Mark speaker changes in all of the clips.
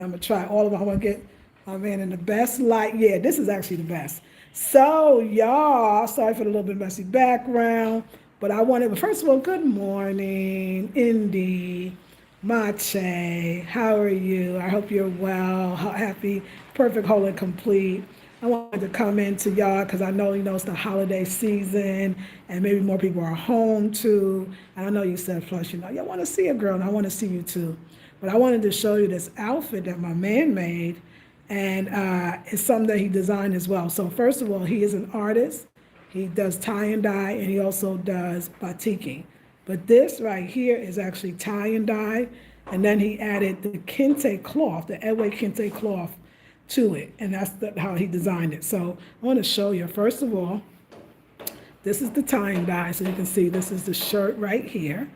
Speaker 1: I'm gonna try all of them. I want to get my man in the best light. Yeah, this is actually the best. So y'all, sorry for the little bit messy background, but I wanted. First of all, good morning, Indy, Mache. How are you? I hope you're well, happy, perfect, whole, and complete. I wanted to come in to y'all because I know it's the holiday season and maybe more people are home too. And I know you said plus, y'all want to see a girl and I want to see you too. But I wanted to show you this outfit that my man made, and it's something that he designed as well. So first of all, he is an artist. He does tie and dye, and he also does batiking. But this right here is actually tie and dye, and then he added the kente cloth, the Ewe kente cloth, to it, and that's how he designed it. So I want to show you. First of all, this is the tie and dye, so you can see this is the shirt right here.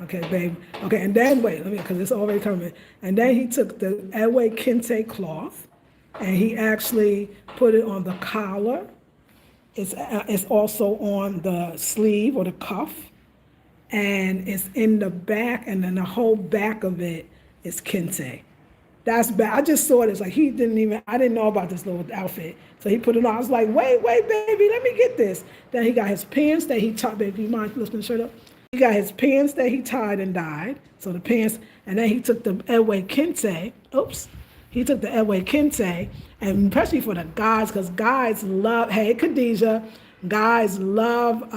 Speaker 1: Okay, babe. Okay, and then wait, because it's already coming. And then he took the Ewe kente cloth, and he actually put it on the collar. It's also on the sleeve or the cuff, and it's in the back, and then the whole back of it is kente. That's bad. I just saw this. Like I didn't know about this little outfit. So he put it on. I was like, wait, baby, let me get this. Then he got his pants that he tied. Baby, do you mind lifting the shirt up? He got his pants that he tied and dyed. So the pants, and then he took the Ewe kente. He took the Ewe kente, and especially for the guys, because guys love, hey, Khadijah, guys love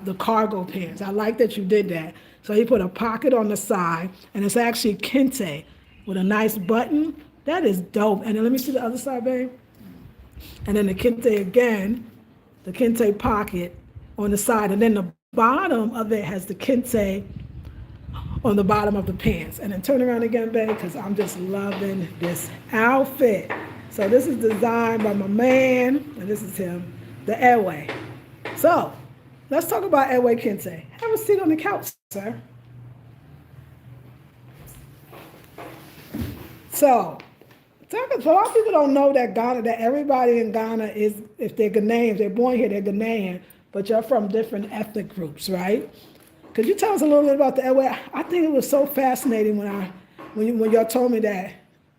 Speaker 1: the cargo pants. I like that you did that. So he put a pocket on the side, and it's actually kente with a nice button. That is dope. And then let me see the other side, babe. And then the kente again, the kente pocket on the side, and then the bottom of it has the kente on the bottom of the pants. And then turn around again, babe, because I'm just loving this outfit. So this is designed by my man, and this is him, the Ewe. So let's talk about Ewe kente. Have a seat on the couch, sir. So a lot of people don't know that Ghana, that everybody in Ghana is, if they're Ghanaians, they're born here, they're Ghanaian, but you're from different ethnic groups, right? Could you tell us a little bit about the Ewe? I think it was so fascinating when y'all told me that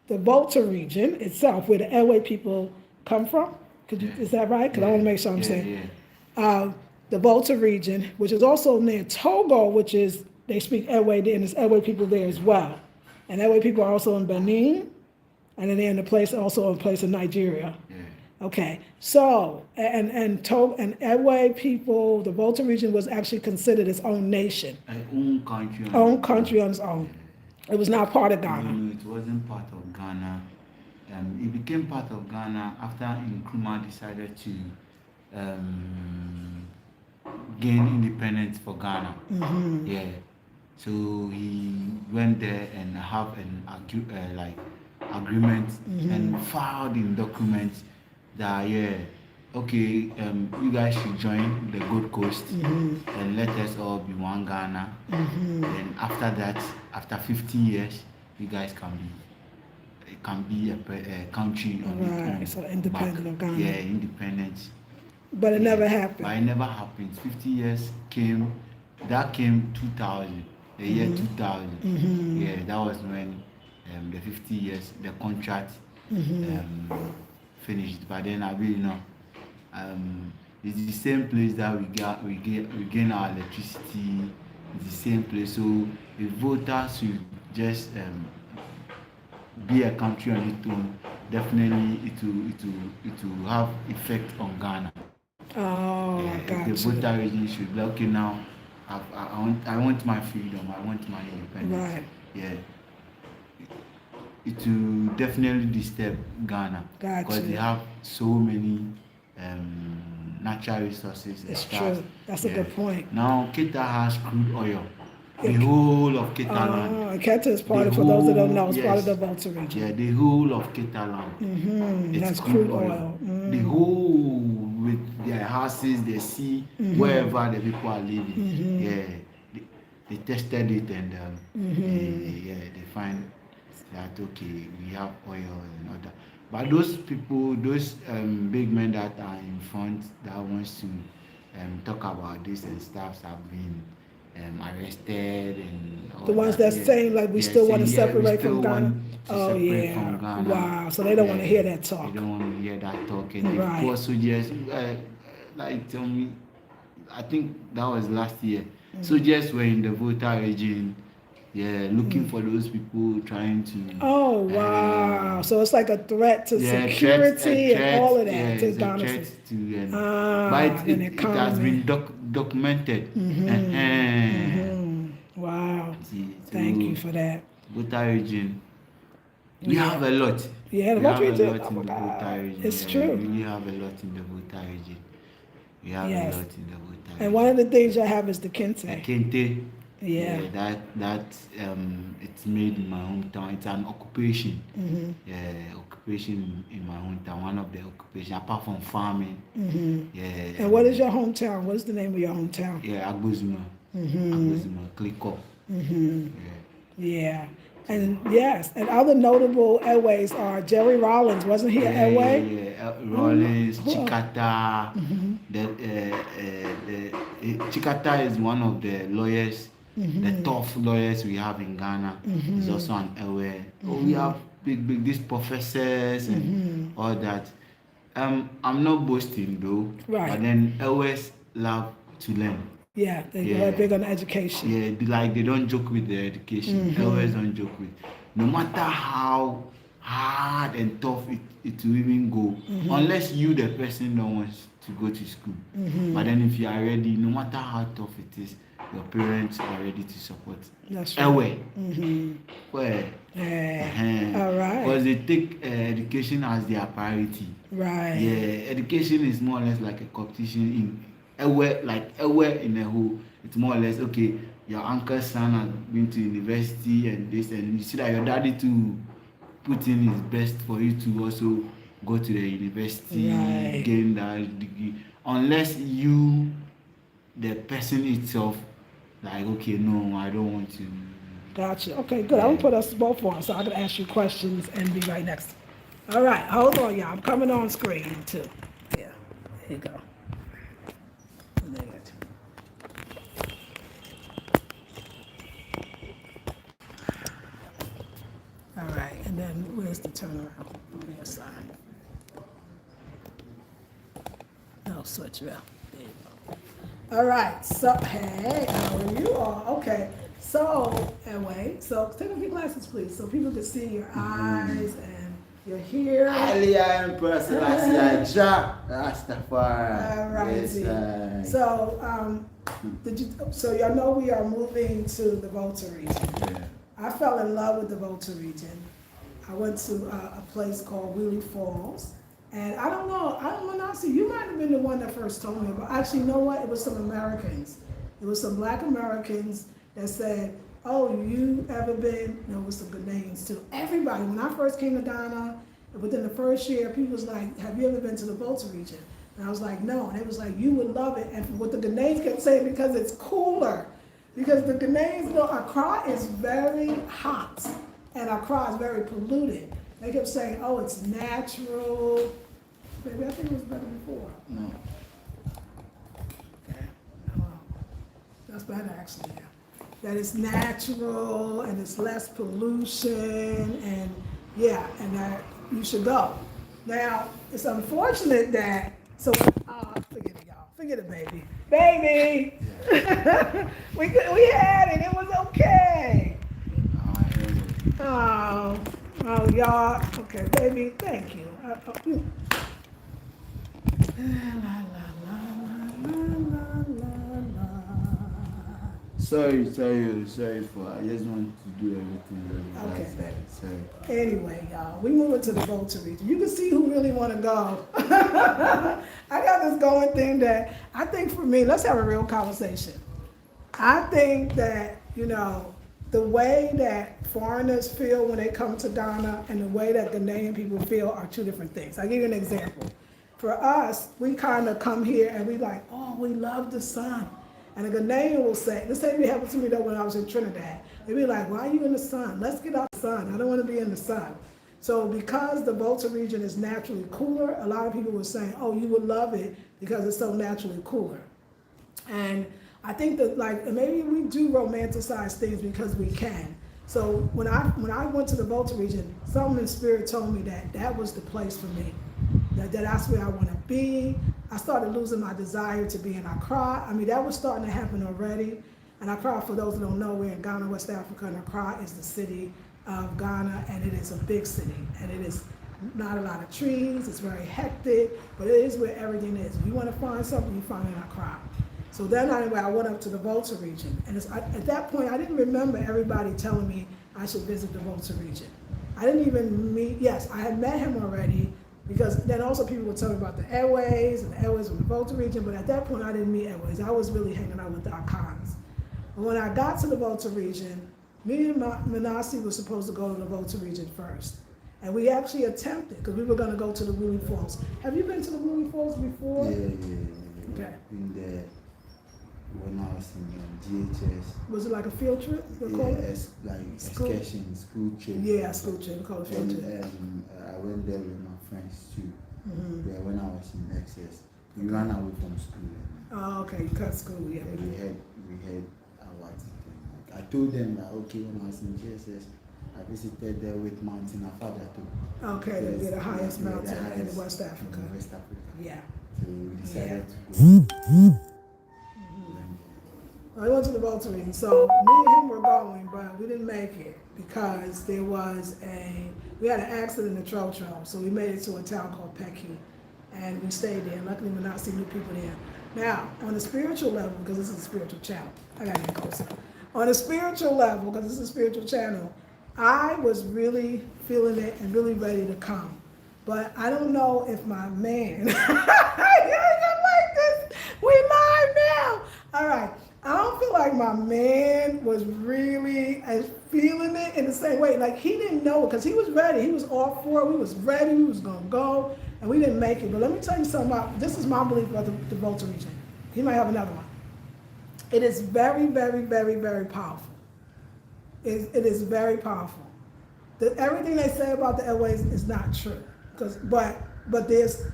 Speaker 1: the Volta region itself, where the Ewe people come from. Is that right? Because I want to make sure I'm saying. Yeah. The Volta region, which is also near Togo, which is, they speak Ewe, and there's Ewe people there as well. And Ewe people are also in Benin, and then they're in also in place in Nigeria. Yeah. Okay, so and Ewe people, the Volta region was actually considered its own nation.
Speaker 2: Own country.
Speaker 1: Own country on its own. It was not part of Ghana.
Speaker 2: No, it wasn't part of Ghana. It became part of Ghana after Nkrumah decided to gain independence for Ghana. Mm-hmm. Yeah. So he went there and have an agreement, mm-hmm. and filed in documents that you guys should join the Gold Coast, mm-hmm. and let us all be one Ghana. Mm-hmm. And after that, after 50 years, you guys can be a country on its own.
Speaker 1: So independent of Ghana.
Speaker 2: Yeah, independence.
Speaker 1: But it never happened.
Speaker 2: But it never happened. 50 years came. That came 2000. The year 2000, mm-hmm. Yeah, that was when the 50 years, the contract, mm-hmm. Finished. But then I really know, it's the same place that we gain our electricity. It's the same place. So the voters should just be a country on its own. Definitely, it will have effect on Ghana.
Speaker 1: Oh, gotcha.
Speaker 2: The voter region should be okay now. I want my freedom. I want my independence.
Speaker 1: Right.
Speaker 2: Yeah. It will definitely disturb Ghana.
Speaker 1: Gotcha.
Speaker 2: Because they have so many natural resources.
Speaker 1: It's true. That's a good point.
Speaker 2: Now, Keta has crude oil. The whole of Keta land.
Speaker 1: Keta is part of, for those that don't know, it's part of the Volta region.
Speaker 2: Yeah, the whole of Keta land.
Speaker 1: Mm-hmm. That's crude oil.
Speaker 2: Mm. The whole, with their houses, their sea, mm-hmm. wherever the people are living. Mm-hmm. Yeah, they tested it, and they find that okay, we have oil and all that. But those people, those big men that are in front that wants to talk about this and stuff have been arrested and all
Speaker 1: The ones
Speaker 2: that.
Speaker 1: that's saying like we
Speaker 2: Yeah,
Speaker 1: still want to
Speaker 2: saying, yeah, we
Speaker 1: separate
Speaker 2: still
Speaker 1: from Ghana.
Speaker 2: want to
Speaker 1: Oh
Speaker 2: separate
Speaker 1: yeah.
Speaker 2: from Ghana.
Speaker 1: Wow. So they don't want to hear that talk.
Speaker 2: They don't want to hear that talk, and they
Speaker 1: Right.
Speaker 2: put soldiers. Like tell me, I think that was last year. Soldiers were in the voter region, yeah, looking for those people trying to.
Speaker 1: Oh wow. So it's like a threat to
Speaker 2: Yeah,
Speaker 1: security and all of
Speaker 2: yeah,
Speaker 1: that to
Speaker 2: it's a
Speaker 1: Ghana.
Speaker 2: threat to, but
Speaker 1: Ah, then
Speaker 2: it has been documented.
Speaker 1: Wow.
Speaker 2: See,
Speaker 1: Thank you
Speaker 2: so
Speaker 1: for that.
Speaker 2: voter region, we
Speaker 1: Yeah.
Speaker 2: have a lot.
Speaker 1: Yeah, the
Speaker 2: We have
Speaker 1: voter
Speaker 2: a
Speaker 1: region.
Speaker 2: lot
Speaker 1: Oh
Speaker 2: in
Speaker 1: my
Speaker 2: the voter
Speaker 1: God.
Speaker 2: region.
Speaker 1: It's
Speaker 2: Yeah,
Speaker 1: true.
Speaker 2: we really have a lot in the voter region. We have a
Speaker 1: Yes.
Speaker 2: lot in the voter region.
Speaker 1: And one of the things you have is the Kente.
Speaker 2: Kente.
Speaker 1: Yeah.
Speaker 2: That it's made in my hometown. It's an occupation. Yeah, occupation in my hometown. One of the occupation apart from farming. Yeah.
Speaker 1: And what is your hometown? What's the name of your hometown?
Speaker 2: Yeah, Agbozuma. Agbozuma, click up.
Speaker 1: Yeah. And yes, and other notable airways are Jerry Rollins. Wasn't he an airway?
Speaker 2: Yeah, Rollins, Chikata. The Chikata is one of the lawyers, the tough lawyers we have in Ghana. He's also an airway. We have big these professors and all that. I'm not boasting though,
Speaker 1: Right.
Speaker 2: but then airways love to learn.
Speaker 1: Yeah, they're big on education.
Speaker 2: Yeah, like they don't joke with their education. Always don't joke with. No matter how hard and tough it will even go, unless you the person don't want to go to school. But then if you are ready, no matter how tough it is, your parents are ready to support.
Speaker 1: That's right.
Speaker 2: Where?
Speaker 1: All right.
Speaker 2: Because they take education as their priority.
Speaker 1: Right.
Speaker 2: Yeah, education is more or less like a competition in everywhere in a whole. It's more or less okay. Your uncle's son has been to university and this, and you see that your daddy too put in his best for you to also go to the university,
Speaker 1: Right.
Speaker 2: gain that degree. Unless you, the person itself, like okay, no, I don't want to.
Speaker 1: Gotcha. Okay, good. I'm gonna put us both on so I can ask you questions and be right next. All right, hold on, y'all. I'm coming on screen too. Yeah, there you go. There. All right, and then where's the turnaround on your side? No, switch around. There you go. All right, so hey, how are you all? Okay, so anyway, so take off your glasses, please, so people can see your eyes and your hair.
Speaker 2: Aliyah Empress Rastafari.
Speaker 1: All right.
Speaker 2: Yes,
Speaker 1: So, so y'all know we are moving to the Volta region.
Speaker 2: yeah.
Speaker 1: I fell in love with the Volta region. I went to a place called Wheelie Falls. And I don't know, Nancy, you might have been the one that first told me, but actually, you know what? It was some Americans. It was some black Americans that said, oh, you ever been, it was some good names too. Everybody, when I first came to Ghana, within the first year, people was like, have you ever been to the Volta region? And I was like, no. And it was like, you would love it. And what the Ghanaians kept saying, because it's cooler. Because the Ghanaians know Accra is very hot and Accra is very polluted. They kept saying, oh, it's natural. Maybe I think it was better before.
Speaker 2: No.
Speaker 1: Okay. Well, that's better actually, yeah. That it's natural and it's less pollution and yeah, and that you should go. Now, it's unfortunate that, so, forget it, y'all. Forget it, baby. Baby! we had it. It was okay. Oh, y'all. Okay, baby. Thank you.
Speaker 2: Sorry for. I just want to do everything.
Speaker 1: Okay, baby.
Speaker 2: Sorry.
Speaker 1: Anyway, y'all, we moving to the Volta region. You can see who really want to go. I got this going thing that I think for me, let's have a real conversation. I think that, the way that foreigners feel when they come to Ghana and the way that Ghanaian people feel are two different things. I'll give you an example. For us, we kind of come here and we like, oh, we love the sun. And a Ghanaian will say, this same thing happened to me though when I was in Trinidad. They'd be like, why are you in the sun? Let's get out the sun. I don't want to be in the sun. So because the Volta region is naturally cooler, a lot of people were saying, oh, you would love it because it's so naturally cooler. And I think that like maybe we do romanticize things because we can. So when I went to the Volta region, something in spirit told me that that was the place for me. That's where I want to be. I started losing my desire to be in Accra. I mean, that was starting to happen already. And Accra, for those who don't know, we're in Ghana, West Africa, and Accra is the city of Ghana, and it is a big city, and it is not a lot of trees. It's very hectic, but it is where everything is. If you want to find something, you find it in Accra. So then anyway, I went up to the Volta region, and at that point, I didn't remember everybody telling me I should visit the Volta region. I didn't even meet. Yes, I had met him already, because then also people would tell me about the Airways and the Airways from the Volta region, but at that point I didn't meet Airways. I was really hanging out with the Akans. But when I got to the Volta region, me and Manasi were supposed to go to the Volta region first. And we actually attempted, because we were going to go to the Woolly Falls. Have you been to the Woolly Falls before?
Speaker 2: Yeah.
Speaker 1: Okay.
Speaker 2: Been there when I was in GHS.
Speaker 1: Was it like a field trip?
Speaker 2: Yes, like excursion, school trip.
Speaker 1: Yeah, school trip. We call it field trip.
Speaker 2: I went there with my friends too.
Speaker 1: Mm-hmm.
Speaker 2: Yeah, when I was in excess, we ran away from school.
Speaker 1: Oh, okay. You cut school, yeah.
Speaker 2: We had our thing. Like, I told them that okay, when I was in GSS, I visited there with Mountain Afada too.
Speaker 1: Okay,
Speaker 2: Yes,
Speaker 1: they're the highest
Speaker 2: yeah,
Speaker 1: mountain
Speaker 2: the
Speaker 1: in
Speaker 2: highest
Speaker 1: West Africa.
Speaker 2: In West Africa.
Speaker 1: Yeah.
Speaker 2: So we decided to go.
Speaker 1: I went to the Volta region, so me and him were going, but we didn't make it because we had an accident in Trotro, so we made it to a town called Pecky, and we stayed there. Luckily, we're not seeing new people there. Now, on the spiritual level, because this is a spiritual channel, I gotta get closer. On a spiritual level, because this is a spiritual channel, I was really feeling it and really ready to come. But I don't know if my man, you're like this, we live now. All right. I don't feel like my man was really feeling it in the same way. Like he didn't know it because he was ready. He was all for it. We was ready. We was going to go. And we didn't make it. But let me tell you something about, this is my belief about the Volta region. He might have another one. It is very, very, very, very powerful. It is very powerful. Everything they say about the airways is not true. But there's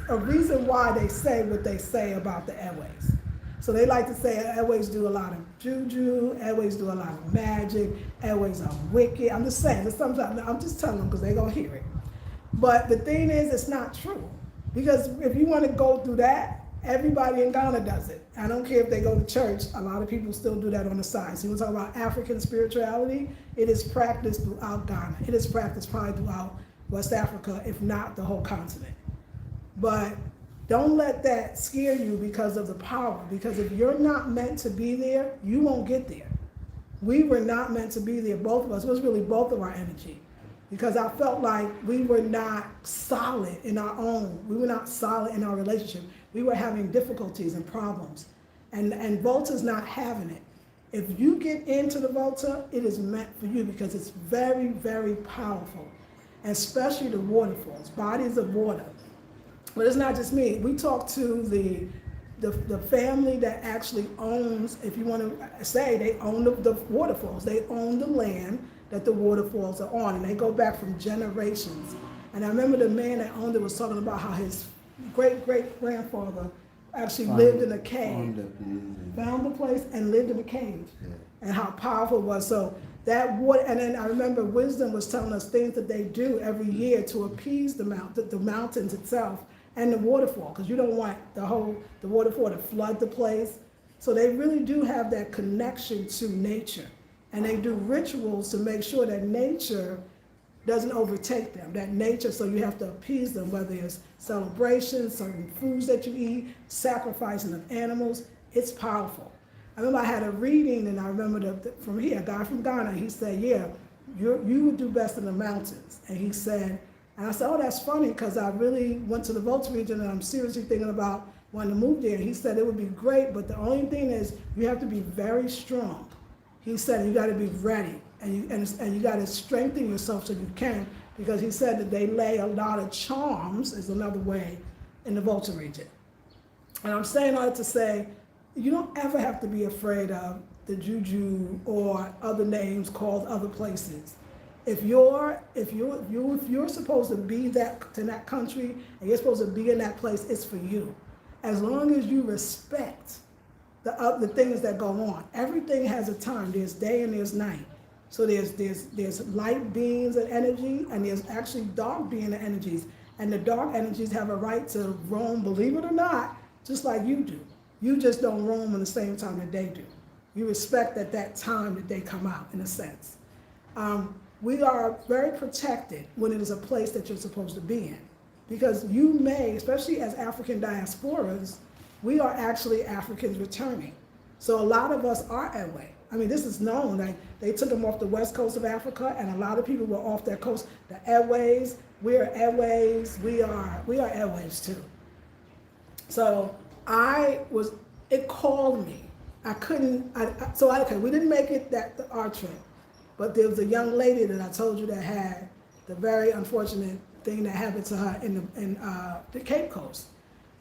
Speaker 1: a reason why they say what they say about the airways. So they like to say airways do a lot of juju, airways do a lot of magic, airways are wicked. I'm just saying, I'm just telling them because they're going to hear it. But the thing is, it's not true. Because if you want to go through that, everybody in Ghana does it. I don't care if they go to church, a lot of people still do that on the side. So you want to talk about African spirituality, it is practiced throughout Ghana. It is practiced probably throughout West Africa, if not the whole continent. But don't let that scare you because of the power. Because if you're not meant to be there, you won't get there. We were not meant to be there, both of us. It was really both of our energy. Because I felt like we were not solid in our own. We were not solid in our relationship. We were having difficulties and problems. And Volta's not having it. If you get into the Volta, it is meant for you because it's very, very powerful. And especially the waterfalls, bodies of water. But it's not just me. We talked to the family that actually owns, if you want to say, they own the waterfalls. They own the land that the waterfalls are on, and they go back from generations. And I remember the man that owned it was talking about how his great-great-grandfather actually lived in a cave, found the place and lived in a cave, and how powerful it was. So that water, and then I remember Wisdom was telling us things that they do every year to appease the mountains itself and the waterfall, because you don't want the waterfall to flood the place. So they really do have that connection to nature. And they do rituals to make sure that nature doesn't overtake them, that nature, so you have to appease them, whether it's celebrations, certain foods that you eat, sacrificing of animals. It's powerful. I remember I had a reading, and I remember from here, a guy from Ghana, he said, yeah, you would do best in the mountains. And he said, and I said, oh, that's funny, because I really went to the Volta region, and I'm seriously thinking about wanting to move there. And he said, it would be great, but the only thing is you have to be very strong. He said, you got to be ready, and you got to strengthen yourself so you can, because he said that they lay a lot of charms, is another way, in the Volta region. And I'm saying all that to say, you don't ever have to be afraid of the juju or other names called other places. If you're supposed to be in that country and you're supposed to be in that place, it's for you. As long as you respect the things that go on. Everything has a time. There's day and there's night. So there's light beings and energy, and there's actually dark being and energies. And the dark energies have a right to roam, believe it or not, just like you do. You just don't roam in the same time that they do. You respect at that time that they come out, in a sense. We are very protected when it is a place that you're supposed to be in. Because you may, especially as African diasporas, we are actually Africans returning. So a lot of us are Ewe. I mean, this is known. Like, they took them off the west coast of Africa, and a lot of people were off that coast. The Ewes, we are Ewes. We are Ewes too. So it called me. I couldn't. Okay, we didn't make it our trip, but there was a young lady that I told you that had the very unfortunate thing that happened to her in the Cape Coast,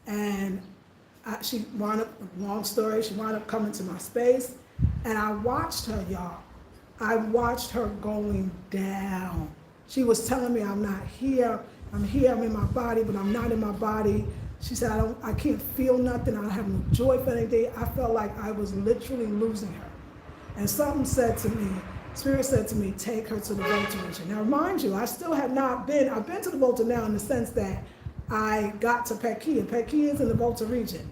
Speaker 1: and she wound up. Long story. She wound up coming to my space, and I watched her, y'all. I watched her going down. She was telling me, "I'm not here. I'm here. I'm in my body, but I'm not in my body." She said, I can't feel nothing. I don't have no joy for anything. I felt like I was literally losing her. And something said to me, Spirit said to me, take her to the Volta region. Now, mind you, I still have not been, I've been to the Volta now in the sense that I got to Pekia. Pekia is in the Volta region.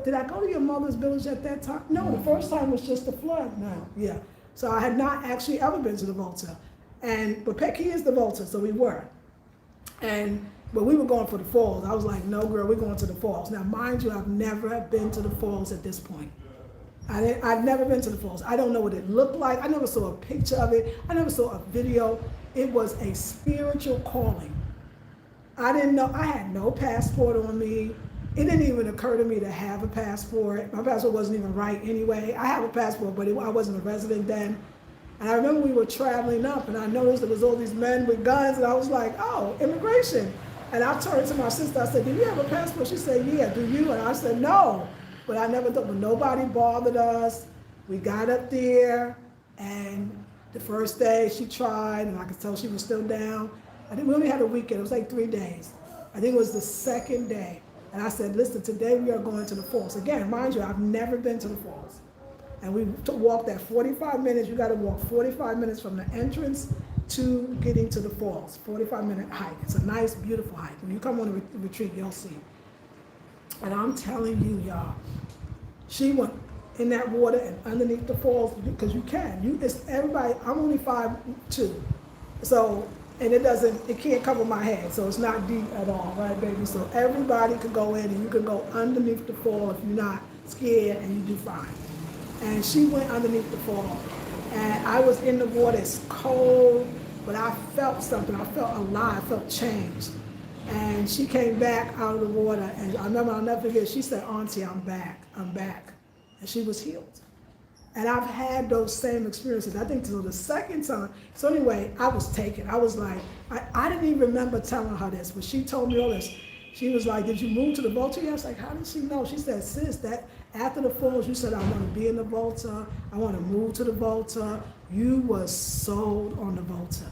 Speaker 1: Did I go to your mother's village at that time? No, the first time was just the flood. No, yeah. So I had not actually ever been to the Volta. But Pekia is the Volta, so we were. But we were going for the falls. I was like, no, girl, we're going to the falls. Now, mind you, I've never been to the falls at this point. I've never been to the falls. I don't know what it looked like. I never saw a picture of it. I never saw a video. It was a spiritual calling. I didn't know. I had no passport on me. It didn't even occur to me to have a passport. My passport wasn't even right anyway. I have a passport, but I wasn't a resident then. And I remember we were traveling up, and I noticed there was all these men with guns, and I was like, oh, immigration. And I turned to my sister, I said, do you have a passport? She said, yeah, do you? And I said, no. But I never thought, but nobody bothered us. We got up there, and the first day she tried, and I could tell she was still down. I think we only had a weekend, it was like 3 days. I think it was the second day. And I said, listen, today we are going to the falls. Again, mind you, I've never been to the falls. And we walked that 45 minutes, you gotta walk 45 minutes from the entrance to getting to the falls, 45-minute hike. It's a nice, beautiful hike. When you come on a retreat, you'll see. And I'm telling you, y'all, she went in that water and underneath the falls, because you can. It's everybody, I'm only 5'2". So, and it can't cover my head, so it's not deep at all, right, baby? So everybody could go in, and you can go underneath the fall if you're not scared, and you do fine. And she went underneath the fall. And I was in the water, it's cold, but I felt something. I felt alive, I felt changed. And she came back out of the water, and I remember, I'll never forget, she said, Auntie, I'm back. And she was healed. And I've had those same experiences. I think till the second time. So anyway, I was taken. I was like, I didn't even remember telling her this, but she told me all this. She was like, did you move to the Volta? I was like, how did she know? She said, sis, that after the falls, you said, I want to be in the Volta. I want to move to the Volta. You was sold on the Volta.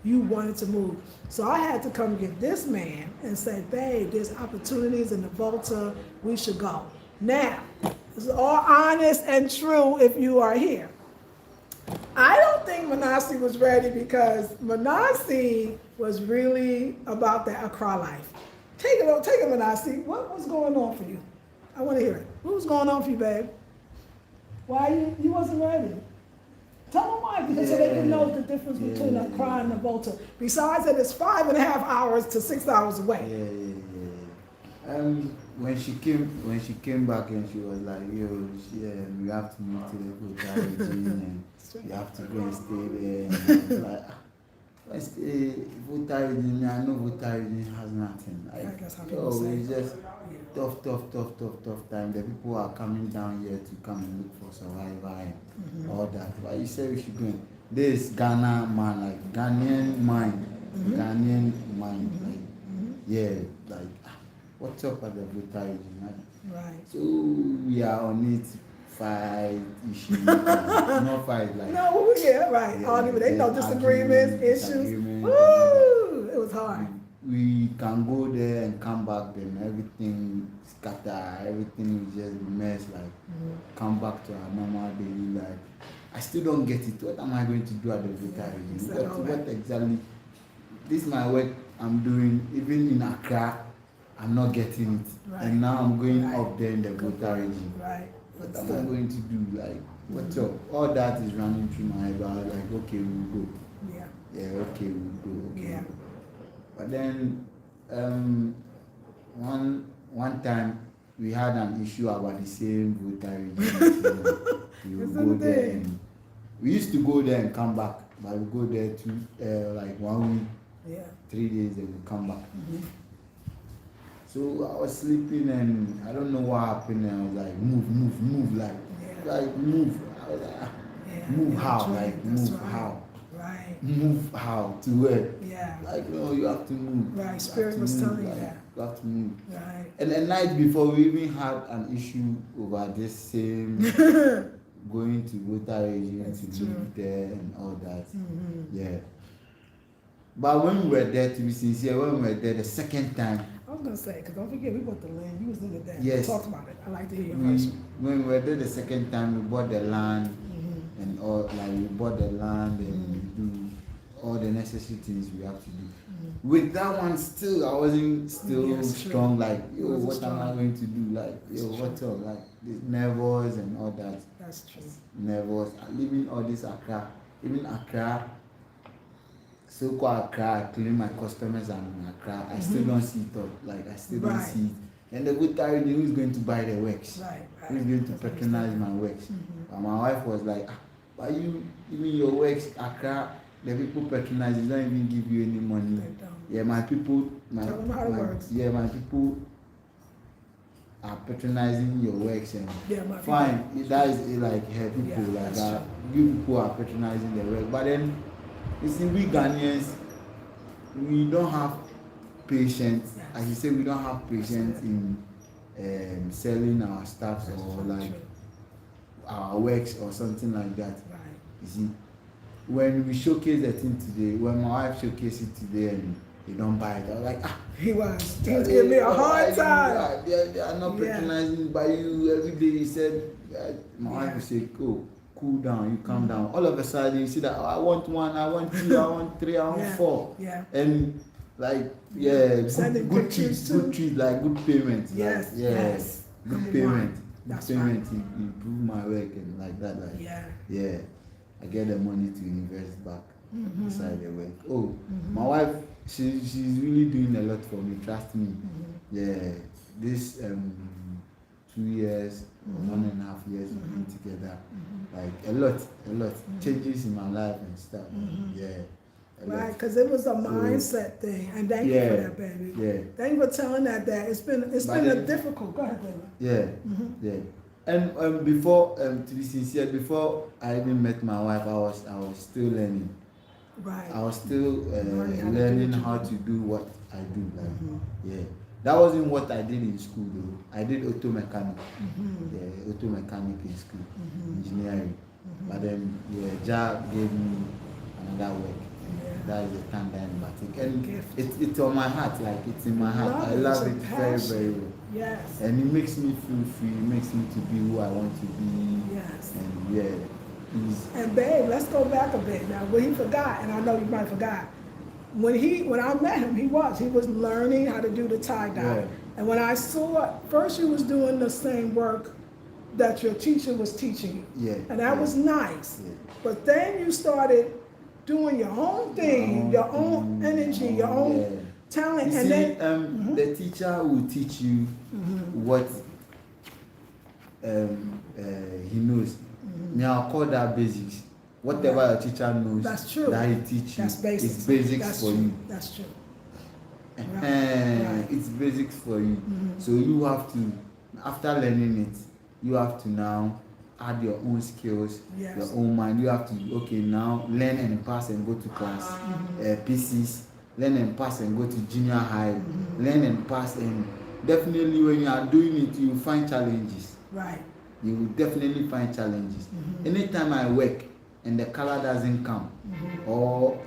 Speaker 1: You wanted to move. So I had to come get this man and say, babe, there's opportunities in the Volta. We should go. Now, this is all honest and true if you are here. I don't think Manasi was ready, because Manasi was really about the Accra life. Take it, Manasi. What was going on for you? I want to hear it. What was going on for you, babe? Why you wasn't ready? Tell them why, because so they can know the difference between Accra and the Volta. Besides that, it's 5.5 hours to 6 hours away.
Speaker 2: When she came back, and she was like, yo, we have to move to the Volta region, and you have to go and stay there. And I was like, Volta region, I know Volta region has nothing.
Speaker 1: I guess how people say.
Speaker 2: It's just tough time. The people are coming down here to come and look for survival and all that. But you say we should go. This Ghana man, like Ghanaian mind, like what's up at the Volta region?
Speaker 1: Right.
Speaker 2: So we are on it. Fight issues, not fight like.
Speaker 1: No, yeah, right. They know disagreements, issues. Woo! It was hard.
Speaker 2: we can go there and come back, then everything scatter, everything will just be mess, like come back to our normal daily life. I still don't get it. What am I going to do at the Victory? What exactly? This is my work I'm doing, even in Accra, I'm not getting it.
Speaker 1: Right.
Speaker 2: And now I'm going up there in the Victory.
Speaker 1: Right.
Speaker 2: What am I going to do? Like, what's up? All that is running through my head, but I was like, okay, we'll go.
Speaker 1: Yeah.
Speaker 2: Yeah, okay, we'll go. Okay.
Speaker 1: Yeah.
Speaker 2: But then one time we had an issue about the same Victory. We would go there and we used to go there and come back, but we go there like 1 week.
Speaker 1: Yeah.
Speaker 2: 3 days, then we come back. So I was sleeping and I don't know what happened, and I was like, move, like move. I was like, move how? Like move how?
Speaker 1: Right.
Speaker 2: Move how? To where?
Speaker 1: Yeah.
Speaker 2: Like, no, you have to move.
Speaker 1: Right. Spirit was telling you that.
Speaker 2: You have to move.
Speaker 1: Right.
Speaker 2: And the night before, we even had an issue over this same going to Water Region to live there and all that. Yeah. But when we were there, to be sincere, when we were there the second time,
Speaker 1: I was gonna say, because don't forget, we bought the land. You was in there.
Speaker 2: Yes.
Speaker 1: Talk about it. I like to hear your version.
Speaker 2: When we were there the second time, we bought the land and all. Like we bought the land and we do all the necessary things we have to do. With that one, still I wasn't still strong. Like, yo, what am I going to do? Like, yo, what's up? Like, nervous and all that.
Speaker 1: That's true.
Speaker 2: Nervous. Leaving all this Accra, even Accra. So-called Accra, I clean my customers and in Accra. I still don't see it up. Like, I still don't see it. And the good time, who is going to buy the works?
Speaker 1: Right.
Speaker 2: Who is going to patronize my works? But my wife was like, why you, even your works, Accra, the people patronize, they don't even give you any money. Yeah, my people, my people are patronizing your works and fine. That is like her people, like that. You people are patronizing the work. But then, you see, we Ghanaians, we don't have patience. As you say, we don't have patience in selling our stuff or like our works or something like that. You see, when we showcase the thing today, when my wife showcased it today and they don't buy it, I was like,
Speaker 1: he was giving me a hard time.
Speaker 2: They are not patronizing by you every day. He said, my wife would say, go. Cool down, you calm down. All of a sudden, you see that I want 1, I want 2, I want 3, I want 4.
Speaker 1: Yeah.
Speaker 2: And like, good treats, like good payment.
Speaker 1: Yes.
Speaker 2: Like, yes. Good payment. Good payment. You improve my work and like that. Like, yeah. I get the money to invest back inside the work. Oh, my wife, she's really doing a lot for me. Trust me. Yeah. This 2 years, 1.5 years we've been together. Like a lot changes in my life and stuff.
Speaker 1: Right, because it was a mindset thing, and thank you for that, baby.
Speaker 2: Yeah.
Speaker 1: Thank you for telling that. It's been a difficult. Go ahead, baby.
Speaker 2: Yeah. And before, to be sincere, before I even met my wife, I was still learning.
Speaker 1: Right.
Speaker 2: I was still learning how to do what I do. Like, that wasn't what I did in school though. I did auto mechanic. Auto mechanic in school, engineering. But then job gave me another work. That is the Tanda and Batik. And it's on my heart, like it's in my heart. I love it very, very well.
Speaker 1: Yes.
Speaker 2: And it makes me feel free, it makes me to be who I want to be.
Speaker 1: Yes.
Speaker 2: And
Speaker 1: and babe, let's go back a bit now. What he forgot, and I know you might forgot. When I met him, he was learning how to do the tie-dye. And when I saw it, first you was doing the same work that your teacher was teaching you. And that was nice. But then you started doing your own thing, your own energy, your own talent.
Speaker 2: You
Speaker 1: and
Speaker 2: see,
Speaker 1: then
Speaker 2: the teacher will teach you what he knows. Now I'll call that basics. Whatever your teacher knows that he teach you, it's basics for you.
Speaker 1: That's true.
Speaker 2: It's basics for you. So you have to, after learning it, you have to now add your own skills, your own mind. You have to, now learn and pass and go to class, PCs, learn and pass and go to junior high, learn and pass, and definitely when you are doing it, you will find challenges.
Speaker 1: Right.
Speaker 2: You will definitely find challenges. Anytime I work and the color doesn't come, or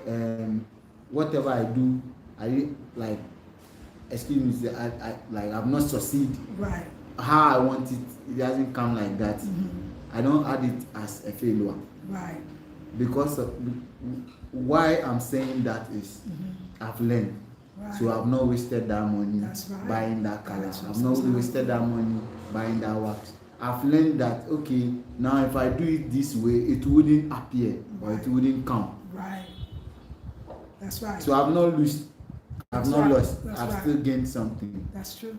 Speaker 2: whatever I do, I like, excuse me, say I've not succeeded.
Speaker 1: Right.
Speaker 2: How I want it, it doesn't come like that. I don't add it as a failure.
Speaker 1: Right.
Speaker 2: Because of why I'm saying that is I've learned.
Speaker 1: Right.
Speaker 2: So I've not wasted that money
Speaker 1: Right.
Speaker 2: buying that color.
Speaker 1: That's
Speaker 2: I've not wasted that money buying that wax. I've learned that okay, now if I do it this way, it wouldn't appear or it wouldn't come.
Speaker 1: Right. That's right.
Speaker 2: So I've not lost. I've not lost. I've still gained something.
Speaker 1: That's true.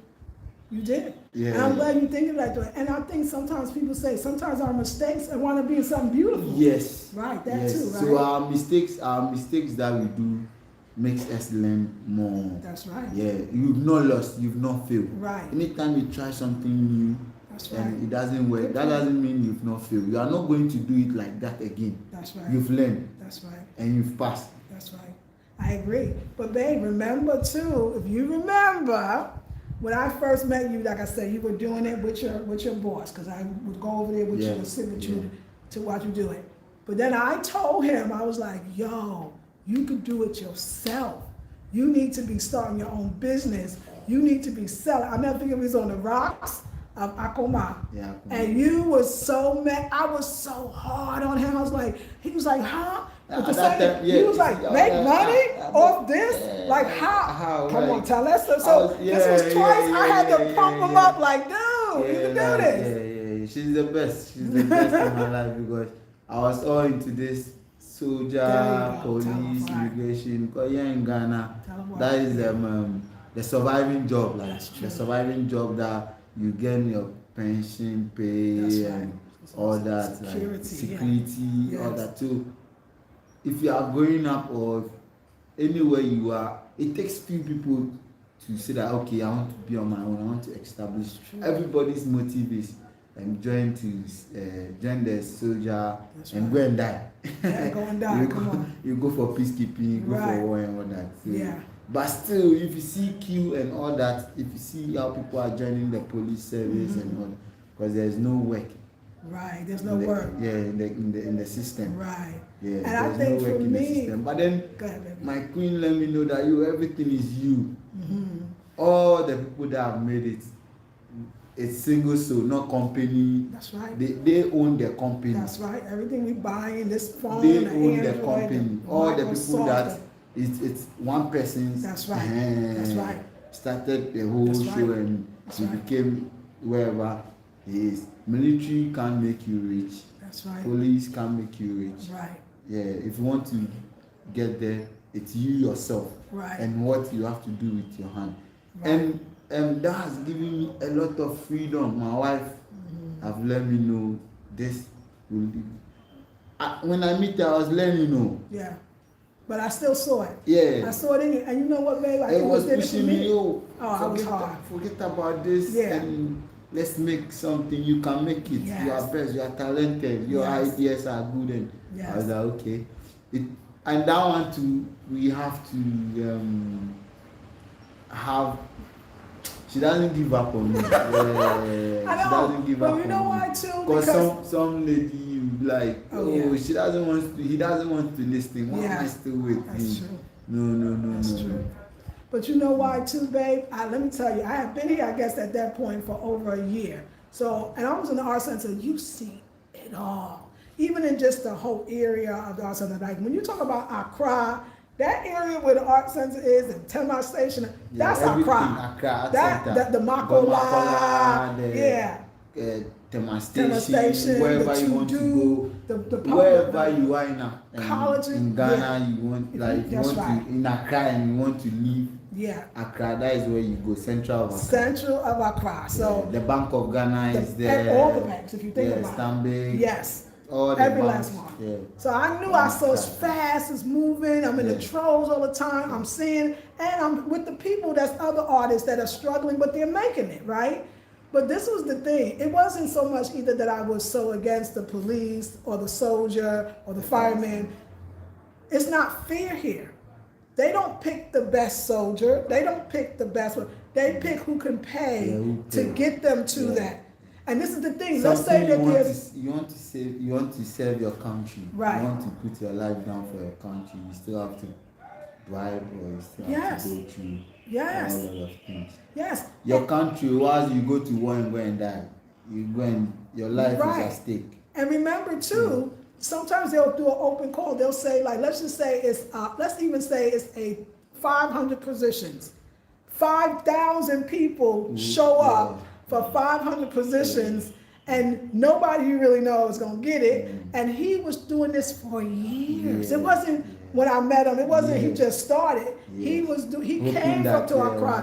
Speaker 1: You did.
Speaker 2: Yeah.
Speaker 1: And I'm glad you think like that. And I think sometimes people say sometimes our mistakes and want to be in something beautiful.
Speaker 2: Yes.
Speaker 1: Right. That too. Right.
Speaker 2: So our mistakes that we do makes us learn more.
Speaker 1: That's right.
Speaker 2: Yeah. You've not lost. You've not failed.
Speaker 1: Right.
Speaker 2: Anytime you try something new,
Speaker 1: that's right,
Speaker 2: and it doesn't work, that doesn't mean you've not failed. You are not going to do it like that again.
Speaker 1: That's right.
Speaker 2: You've learned.
Speaker 1: That's right.
Speaker 2: And you've passed.
Speaker 1: That's right. I agree. But babe, remember too, if you remember, when I first met you, like I said, you were doing it with your boss, because I would go over there with you and sit with you to watch you do it. But then I told him, I was like, yo, you could do it yourself. You need to be starting your own business. You need to be selling. I never think it was on the rocks of Accra.
Speaker 2: Yeah.
Speaker 1: And you was so mad. I was so hard on him. I was like, he was like, huh? He was like, make money off this? Like how? Come on, tell us. So this was twice. I had to pump him up like, dude, you can do this.
Speaker 2: Yeah. She's the best. She's the best in my life because I was all into this soldier, police, immigration. Because here in Ghana, that is the surviving job. Like the surviving job that you get your pension pay and all that, security, all that too. If you are growing up or anywhere you are, it takes few people to say that okay, I want to be on my own. I want to establish. Everybody's motive is join the soldier and go and die.
Speaker 1: Yeah, go and die. Come on.
Speaker 2: You go for peacekeeping, you go for war and all that. So, but still, if you see queue and all that, if you see how people are joining the police service and all, because there's no work.
Speaker 1: Right, there's no work.
Speaker 2: Yeah, in the system.
Speaker 1: Right.
Speaker 2: Yeah,
Speaker 1: and I think
Speaker 2: no
Speaker 1: for
Speaker 2: work in the
Speaker 1: me,
Speaker 2: system. But then
Speaker 1: ahead,
Speaker 2: my queen let me know that everything is you. All the people that have made it, it's single soul, not company.
Speaker 1: That's right.
Speaker 2: They own the company.
Speaker 1: That's right. Everything we buy in this phone,
Speaker 2: they own the company. All the people that it's one person's.
Speaker 1: That's right. That's right.
Speaker 2: Started the whole show and he became wherever he is. Military can't make you rich.
Speaker 1: That's right.
Speaker 2: Police can't make you rich.
Speaker 1: Right.
Speaker 2: Yeah, if you want to get there, it's you yourself.
Speaker 1: Right.
Speaker 2: And what you have to do with your hand. Right. And that has given me a lot of freedom. My wife have let me know this will be. When I meet her, I was learning,
Speaker 1: Yeah. But I still saw it.
Speaker 2: Yeah.
Speaker 1: I saw it in you. And you know what, babe?
Speaker 2: It was pushing me,
Speaker 1: I was hard.
Speaker 2: Forget about this and let's make something. You can make it.
Speaker 1: Yes.
Speaker 2: You are best. You are talented. Your ideas are good. And I was like, okay. And that one too, we have to have. She doesn't give up on me.
Speaker 1: I know. She doesn't give up on me. But you know why too?
Speaker 2: Because some lady like, she doesn't want to. He doesn't want to listen. Why am I still with
Speaker 1: That's
Speaker 2: him?
Speaker 1: True.
Speaker 2: No.
Speaker 1: That's true. But you know why too, babe? Let me tell you, I have been here, I guess, at that point for over a year. So, and I was in the art center. You see it all, even in just the whole area of the art center. Like when you talk about Accra, that area where the art center is and Tema Station, that's Accra. That the Makola,
Speaker 2: Tema Station, wherever you want to go,
Speaker 1: the
Speaker 2: wherever you are in Ghana, you want in Accra and you want to leave.
Speaker 1: Yeah.
Speaker 2: Accra, that is where you go, Central of Accra.
Speaker 1: Central of Accra. So
Speaker 2: the Bank of Ghana is there.
Speaker 1: And all the banks, if you think about
Speaker 2: Stanbic,
Speaker 1: it. Yes.
Speaker 2: All the
Speaker 1: every
Speaker 2: banks.
Speaker 1: last one.
Speaker 2: Yeah.
Speaker 1: So I knew I saw it's fast, it's moving, I'm in the trolls all the time, I'm seeing, and I'm with the people, that's other artists that are struggling, but they're making it, right? But this was the thing. It wasn't so much either that I was so against the police or the soldier or the fireman. It's not fear here. They don't pick the best soldier. They don't pick the best one. They pick who can pay to get them to that. And this is the thing. Let's say that
Speaker 2: you want to serve your country.
Speaker 1: Right.
Speaker 2: You want to put your life down for your country. You still have to bribe or you still have
Speaker 1: Yes.
Speaker 2: to go through
Speaker 1: Yes.
Speaker 2: a lot of things.
Speaker 1: Yes.
Speaker 2: Your country, once you go to war and go and die, you go and your life is
Speaker 1: Right.
Speaker 2: at stake.
Speaker 1: And remember too, sometimes they'll do an open call. They'll say, like, let's just say let's even say it's a 500 positions. 5,000 people show up for 500 positions, and nobody you really know is gonna get it. And he was doing this for years. It wasn't when I met him. It wasn't he just started. He came up to Accra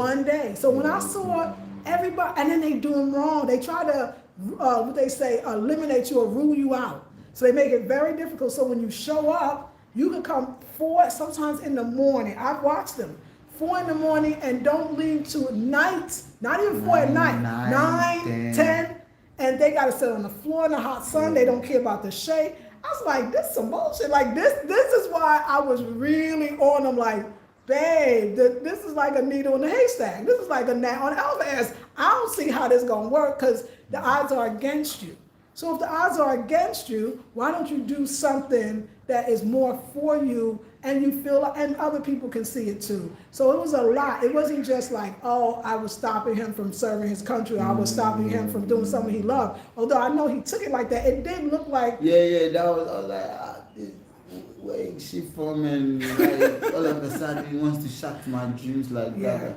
Speaker 1: one day. So when I saw everybody, and then they do him wrong. They try to what they say, eliminate you or rule you out. So they make it very difficult. So when you show up, you can come 4 sometimes in the morning. I've watched them. 4 in the morning and don't leave till night, not even 4 at night, 9, 10, and they gotta sit on the floor in the hot sun. They don't care about the shade. I was like, this is some bullshit. Like this is why I was really on them. Like, babe, this is like a needle in a haystack. This is like a gnat on an elephant ass. I don't see how this gonna work because the odds are against you. So if the odds are against you, why don't you do something that is more for you and you feel, and other people can see it too. So it was a lot. It wasn't just like, oh, I was stopping him from serving his country. I was stopping him from doing something he loved. Although I know he took it like that. It did look like.
Speaker 2: Yeah, that was, I was like, where is she from? And like, all of a sudden he wants to shatter my dreams like that.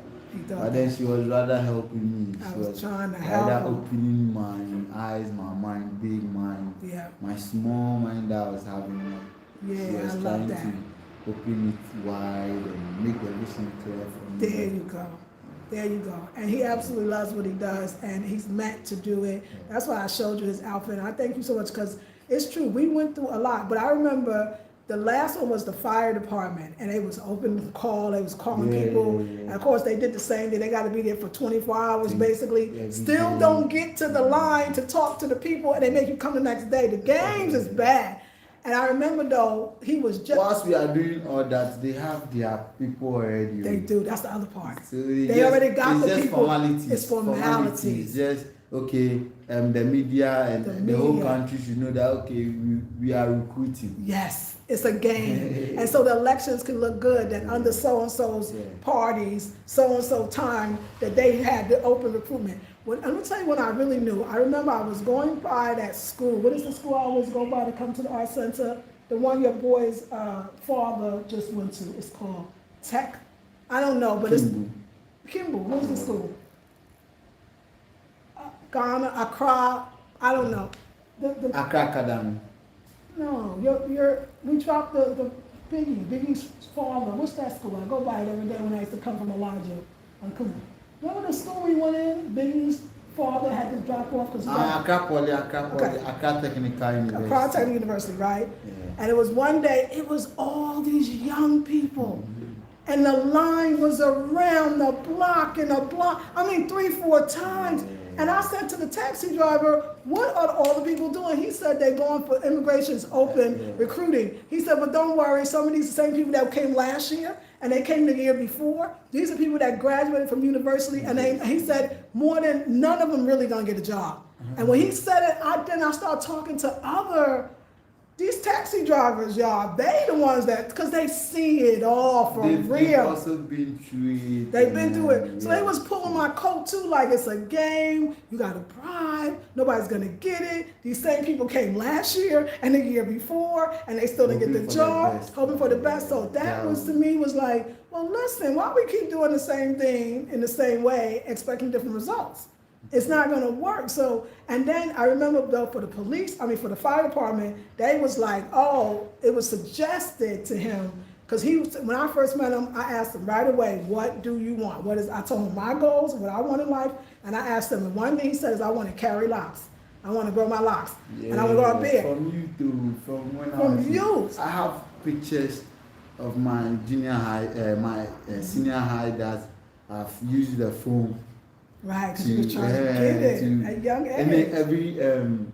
Speaker 2: But then she was rather helping me.
Speaker 1: I was trying to help.
Speaker 2: Rather opening my eyes, my mind, big mind.
Speaker 1: Yeah.
Speaker 2: My small mind that I was having.
Speaker 1: Yeah,
Speaker 2: she was
Speaker 1: I love
Speaker 2: trying
Speaker 1: that.
Speaker 2: to open it wide and make the vision clear for me.
Speaker 1: There you go. There you go. And he absolutely loves what he does, and he's meant to do it. That's why I showed you his outfit. And I thank you so much because it's true. We went through a lot, but I remember the last one was the fire department, and it was open call. They was calling people, and of course they did the same thing. They got to be there for 24 hours, basically. Still don't get to the line to talk to the people, and they make you come the next day. The games is bad. And I remember though, he was just.
Speaker 2: Whilst we are doing all that, they have their people already.
Speaker 1: They do. That's the other part.
Speaker 2: So
Speaker 1: they already got the people.
Speaker 2: Formalities.
Speaker 1: It's formalities.
Speaker 2: Just okay. The media and the whole country should know that okay, we are recruiting.
Speaker 1: Yes, it's a game, and so the elections can look good. That under so and so's parties, so and so time that they had the open recruitment. Let me tell you when I really knew. I remember I was going by that school. What is the school I always go by to come to the art center? The one your boy's father just went to. It's called Tech. I don't know, but it's Kimball. What's the school? Ghana, Accra. I don't know.
Speaker 2: Accra Academy.
Speaker 1: No, we dropped the Biggie's father. What's that school? I go by it every day when I used to come from Elijah. Remember the school we went in? Biggie's father had to drop off because
Speaker 2: Accra Technical University.
Speaker 1: Accra Technical University, right? Yeah. And it was one day, it was all these young people. And the line was around the block and a block. I mean, 3-4 times. And I said to the taxi driver, what are all the people doing? He said they're going for immigration's open recruiting. He said, but don't worry, some of these same people that came last year and they came the year before, these are people that graduated from university, and he said none of them really gonna get a job. And when he said it, I started talking to these taxi drivers, y'all, they the ones that, because they see it all for real.
Speaker 2: They've also been through it.
Speaker 1: They've been through it. So they was pulling my coat too, like it's a game. You got to bribe. Nobody's going to get it. These same people came last year and the year before, and they still didn't get the job, hoping for the best. So that was, to me, was like, well, listen, why we keep doing the same thing in the same way, expecting different results? It's not going to work. So, and then I remember though for the fire department, they was like, oh, it was suggested to him, because when I first met him, I asked him right away, what do you want? I told him my goals, what I want in life, and I asked him, and one thing he said is, I want to carry locks. I want to grow my locks, and I want to grow a beard.
Speaker 2: From you too, from you. I have pictures of my junior high, my senior high that I've used the phone.
Speaker 1: Right, because you were trying to get it at young age.
Speaker 2: And then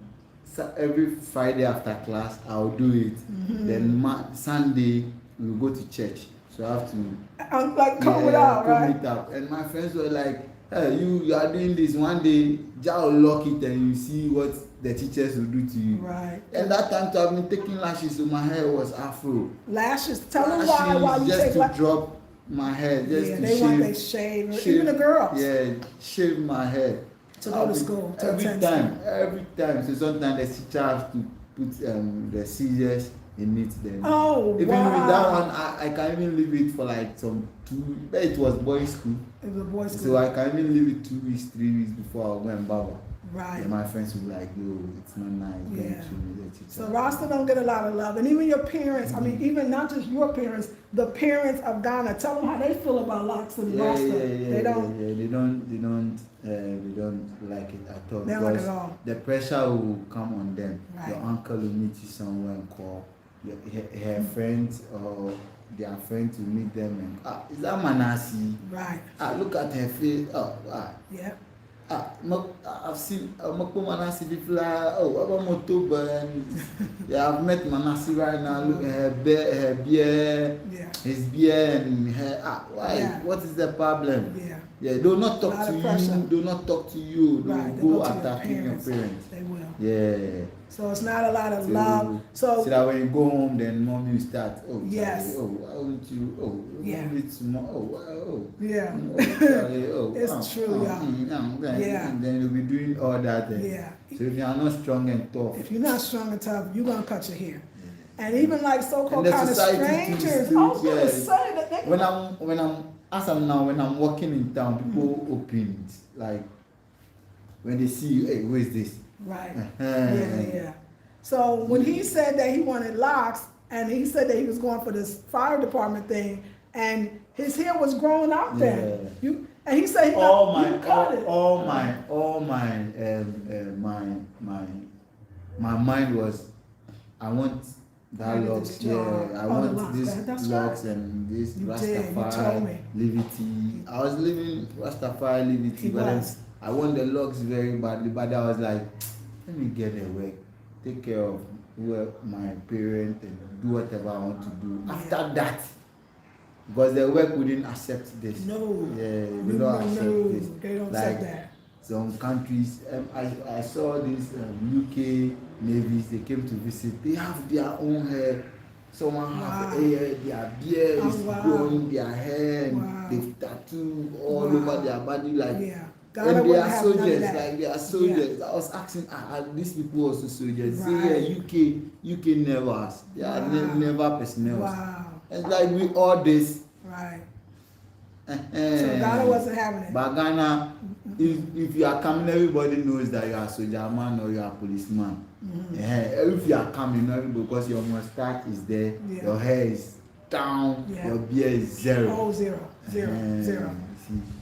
Speaker 2: every Friday after class, I'll do it. Mm-hmm. Then Sunday, we'll go to church. So I have to
Speaker 1: I'm like, comb it out,
Speaker 2: comb
Speaker 1: right?
Speaker 2: it out. And my friends were like, hey, you are doing this. One day, Jah will lock it and you see what the teachers will do to you.
Speaker 1: Right.
Speaker 2: And that time to have been taking lashes, so my hair was afro.
Speaker 1: Lashes. Tell them why you
Speaker 2: just
Speaker 1: take
Speaker 2: to drop my hair, just
Speaker 1: yeah,
Speaker 2: to
Speaker 1: they
Speaker 2: shave.
Speaker 1: want they shave. Even the girls.
Speaker 2: Yeah, shave my hair.
Speaker 1: To go to school. To
Speaker 2: every time. So sometimes the teacher has to put the scissors in it. Then even with that one, I can even leave it for like some 2. But it was boys' school.
Speaker 1: It was a boys' school.
Speaker 2: So I can even leave it 2 weeks, 3 weeks before I go and barber.
Speaker 1: Right.
Speaker 2: And my friends will be like, yo, it's not nice.
Speaker 1: Yeah.
Speaker 2: The teacher.
Speaker 1: So Rasta don't get a lot of love. And even your parents, I mean, even not just your parents, the parents of Ghana, tell them how they feel about locks and Rasta. They don't like it at all. They don't like it at all.
Speaker 2: The pressure will come on them.
Speaker 1: Right.
Speaker 2: Your uncle will meet you somewhere and call her friends or their friends will meet them and is that Manasi?
Speaker 1: Right.
Speaker 2: Look at her face.
Speaker 1: Yeah.
Speaker 2: I've seen Manasi people. About motor yeah, I've met Manasi right now. Look at her beard, his beard, and her. Why?
Speaker 1: Yeah.
Speaker 2: What is the problem?
Speaker 1: Yeah.
Speaker 2: Do not talk to you. Do not talk to you.
Speaker 1: Right.
Speaker 2: Go attacking your parents.
Speaker 1: They will.
Speaker 2: Yeah.
Speaker 1: So it's not a lot of love.
Speaker 2: So that when you go home, then mommy will start.
Speaker 1: Yes.
Speaker 2: Sorry, why won't you?
Speaker 1: Yeah.
Speaker 2: It's more.
Speaker 1: Yeah.
Speaker 2: Sorry,
Speaker 1: it's true,
Speaker 2: yeah.
Speaker 1: Yeah.
Speaker 2: And then you'll be doing all that.
Speaker 1: Yeah.
Speaker 2: So if you are not strong and tough.
Speaker 1: If you're not strong and tough, you're gonna cut your hair. And even like so-called kind of
Speaker 2: society
Speaker 1: strangers.
Speaker 2: too,
Speaker 1: I was gonna say that they
Speaker 2: when I'm walking in town, people open it. Like when they see you, hey, who is this?
Speaker 1: Right. Yeah. So when he said that he wanted locks, and he said that he was going for this fire department thing, and his hair was growing out there. And he said
Speaker 2: my mind was, I want that locks. Yeah, I want this locks right. And this Rastafari liberty. I was living Rastafari liberty, but I want the locks very badly. But I was like, let me get a work, take care of my parents, and do whatever I want to do. Yeah. After that, because the work wouldn't accept this.
Speaker 1: No.
Speaker 2: Yeah, they don't accept this.
Speaker 1: They don't accept that.
Speaker 2: Some countries, I saw these UK navies. They came to visit. They have their own hair. Someone have hair. Their beard is growing. Their hair. They've tattoo all over their body like. Yeah. And they are soldiers, like they are soldiers. Yeah. I was asking, are these people also soldiers? Right. Say, UK never. They are never personnel.
Speaker 1: Wow.
Speaker 2: It's like we all this.
Speaker 1: Right. So Ghana wasn't having it.
Speaker 2: But Ghana, if you are coming, everybody knows that you are a soldier man or you are a policeman. Mm-hmm. If you are coming, because your mustache is there, your hair is down, your beard is zero.
Speaker 1: Oh, zero.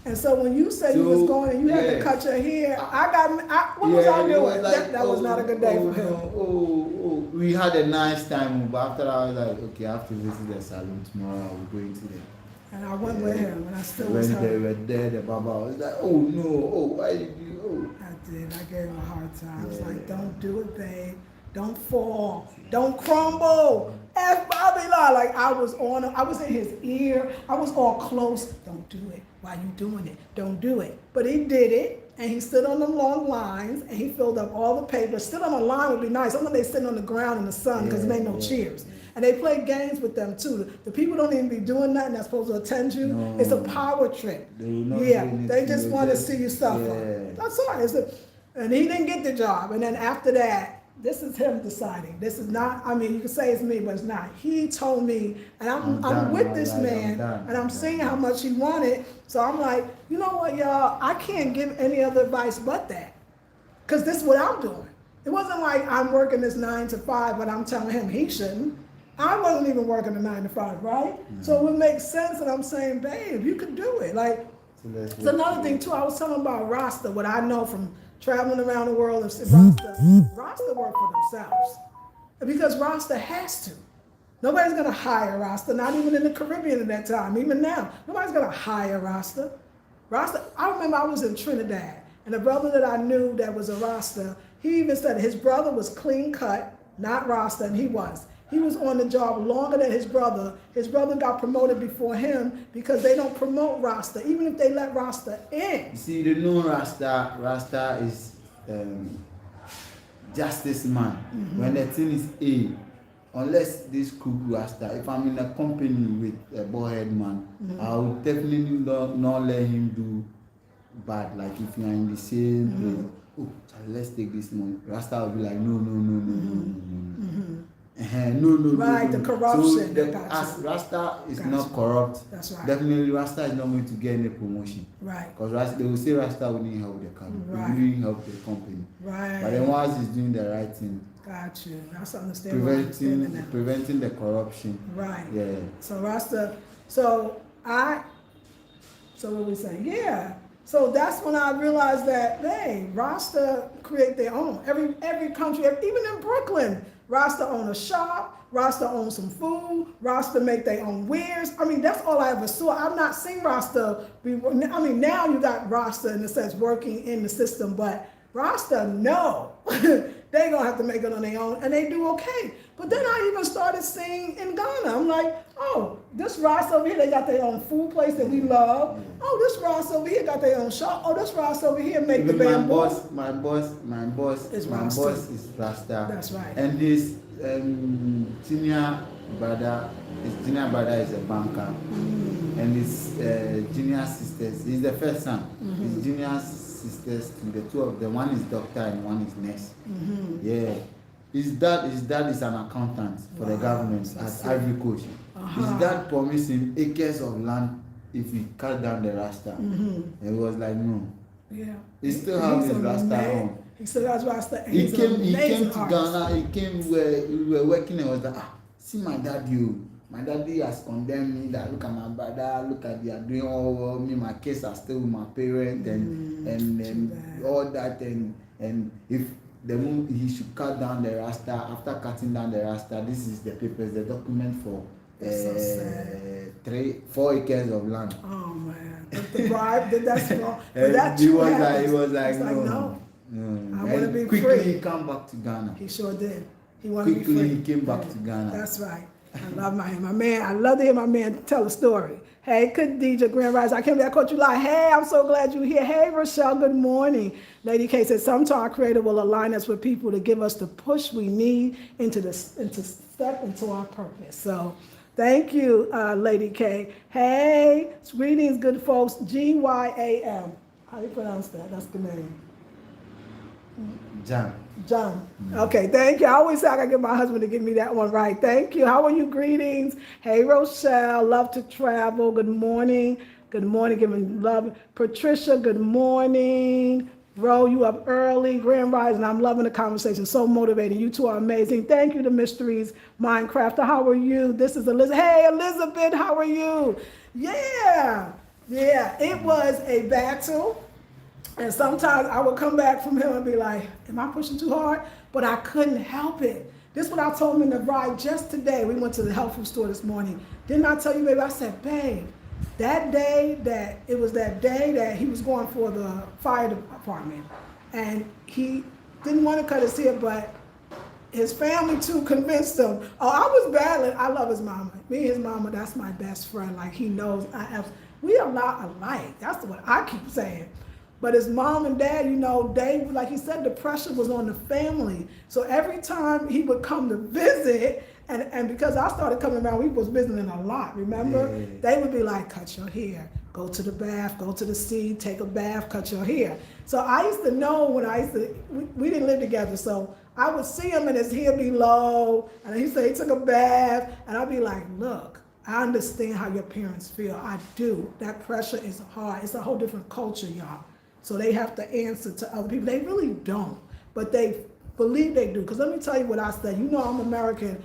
Speaker 1: And so when you said you was going and you had to cut your hair, what was I doing? Like, that was not a good day for him.
Speaker 2: We had a nice time, but after that I was like, okay, I have to visit the salon tomorrow. I will go into them.
Speaker 1: And I went with him when I still
Speaker 2: was
Speaker 1: hurt.
Speaker 2: When they were there, the Baba was like, oh no, why did you,
Speaker 1: I did. I gave him a hard time. I was like, don't do it, babe. Don't fall. Don't crumble. F Bobby Law. Like I was in his ear. I was all close. Don't do it. Why you doing it? Don't do it. But he did it, and he stood on them long lines, and he filled up all the papers. Still on a line would be nice. Sometimes they sitting on the ground in the sun because there ain't no chairs. And they play games with them too. The people don't even be doing nothing that's supposed to attend you. No. It's a power trip. They just want to see you suffer. That's all right. And he didn't get the job. And then after that, this is him deciding. This is not, I mean, you can say it's me, but it's not. He told me, and I'm with this man, and I'm seeing how much he wanted. So I'm like, you know what, y'all? I can't give any other advice but that. Because this is what I'm doing. It wasn't like I'm working this 9 to 5, but I'm telling him he shouldn't. I wasn't even working a 9 to 5, right? Mm-hmm. So it would make sense that I'm saying, babe, you could do it. Like, it's another thing too. I was telling about Rasta, what I know from traveling around the world, and Rasta work for themselves. Because Rasta has to. Nobody's gonna hire Rasta, not even in the Caribbean at that time, even now. Nobody's gonna hire Rasta. I remember I was in Trinidad, and a brother that I knew that was a Rasta, he even said his brother was clean cut, not Rasta, and he was. He was on the job longer than his brother. His brother got promoted before him because they don't promote Rasta, even if they let Rasta in.
Speaker 2: You see, the known Rasta, Rasta is justice man. When the thing is A, unless this crook Rasta, if I'm in a company with a bald man, I will definitely not let him do bad. Like if you are in the same place, oh, let's take this money. Rasta will be like, no.
Speaker 1: Right, the corruption.
Speaker 2: So as Rasta is not corrupt,
Speaker 1: that's right.
Speaker 2: Definitely Rasta is not going to get any promotion.
Speaker 1: Right.
Speaker 2: Because they will say Rasta wouldn't help the company, wouldn't help the company.
Speaker 1: Right.
Speaker 2: But then once he's doing the right thing,
Speaker 1: got you. That's understanding.
Speaker 2: Preventing the corruption.
Speaker 1: Right.
Speaker 2: Yeah.
Speaker 1: So Rasta. So what we say? Yeah. So that's when I realized that Rasta create their own. Every country, even in Brooklyn, Rasta own a shop. Rasta own some food. Rasta make their own wares. I mean, that's all I ever saw. I've not seen Rasta. Now you got Rasta in a sense working in the system, but Rasta, no. They gonna have to make it on their own, and they do okay. But then I even started seeing in Ghana. I'm like, oh, this Rasta over here, they got their own food place that we love. Oh, this Rasta over here got their own shop. Oh, this Rasta over here make the bamboo.
Speaker 2: My boss is Rasta.
Speaker 1: That's right.
Speaker 2: And his junior brother is a banker, and his junior sisters. He's the first son. His junior sisters, the two of them, one is doctor and one is nurse. Yeah. His dad is an accountant for the government at Ivory Coast. His dad promised him acres of land if he cut down the Rasta. And he was like, no.
Speaker 1: Yeah.
Speaker 2: He still has his Rasta on.
Speaker 1: He still has Rasta.
Speaker 2: He came to Ghana. He came where we were working and was like, see my dad, you. My daddy has condemned me that look at my brother, look at they are doing all well. Me, my kids are still with my parents and all that and if the move he should cut down the Rasta. After cutting down the Rasta, this is the papers, the document for 4 acres of land.
Speaker 1: Oh man, the bribe that's wrong.
Speaker 2: But he was like no.
Speaker 1: I want to be
Speaker 2: quickly
Speaker 1: free.
Speaker 2: He came back to Ghana.
Speaker 1: He sure did. He wanted to be free.
Speaker 2: Quickly he came back to Ghana.
Speaker 1: That's right. I love my man. I love to hear my man tell a story. Hey, Khadija, Grand Rise. I can't believe I caught you live. Hey, I'm so glad you're here. Hey, Rochelle, good morning. Lady K said, sometimes our Creator will align us with people to give us the push we need into step into our purpose. So thank you, Lady K. Hey, greetings, good folks. GYAM. How do you pronounce that? That's the name. John. Okay, thank you. I always say I gotta get my husband to give me that one right. Thank you. How are you? Greetings. Hey, Rochelle. Love to travel. Good morning. Good morning. Giving love. Patricia, good morning. Ro, you up early. Grand Rising. I'm loving the conversation. So motivating. You two are amazing. Thank you to Mysteries Minecrafter. How are you? This is Elizabeth. Hey, Elizabeth, how are you? Yeah. It was a battle. And sometimes I would come back from him and be like, am I pushing too hard? But I couldn't help it. This is what I told him in the ride just today. We went to the health food store this morning. Didn't I tell you, baby? I said, babe, that day that he was going for the fire department. And he didn't want to cut his hair, but his family too convinced him. Oh, I was battling. I love his mama. Me and his mama, that's my best friend. Like he knows we are not alike. That's what I keep saying. But his mom and dad, they, like he said, the pressure was on the family. So every time he would come to visit, and because I started coming around, we was visiting a lot, remember? Yeah. They would be like, cut your hair, go to the bath, go to the sea, take a bath, cut your hair. So I used to know when we didn't live together, so I would see him and his hair be low, and he'd say he took a bath, and I'd be like, look, I understand how your parents feel. I do. That pressure is hard. It's a whole different culture, y'all. So they have to answer to other people. They really don't, but they believe they do. Because let me tell you what I said. I'm American.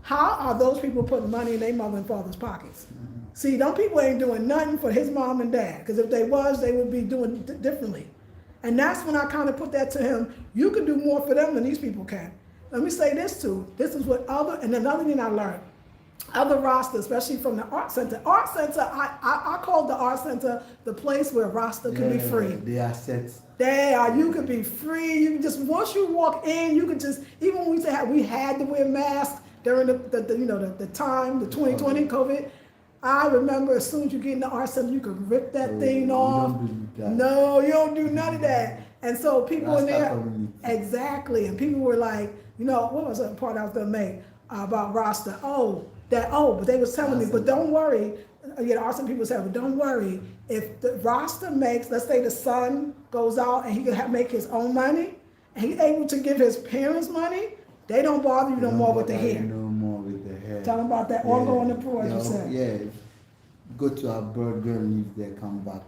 Speaker 1: How are those people putting money in their mother and father's pockets? See, them people ain't doing nothing for his mom and dad. Because if they was, they would be doing differently. And that's when I kind of put that to him. You can do more for them than these people can. Let me say this too. This is what and another thing I learned. Other Rasta, especially from the art center. Art center, I call the art center the place where Rasta can be free.
Speaker 2: They are set.
Speaker 1: They are. You can be free. You can just, once you walk in, you can just, even when we say we had to wear masks, during the time, the 2020 COVID. I remember as soon as you get in the art center, you could rip that thing off. No, you don't do none of that. And so people in there, exactly, and people were like, what was the part I was gonna make about Rasta? But they was telling me, but don't worry. Art center people said, but don't worry. If the Rasta makes, let's say the son goes out and he can make his own money, and he's able to give his parents money, they don't bother you no more with the hair.
Speaker 2: No more with the hair.
Speaker 1: Tell them about that. Or go on the poor, you said.
Speaker 2: Yeah, go to abroad, go and live there, come back.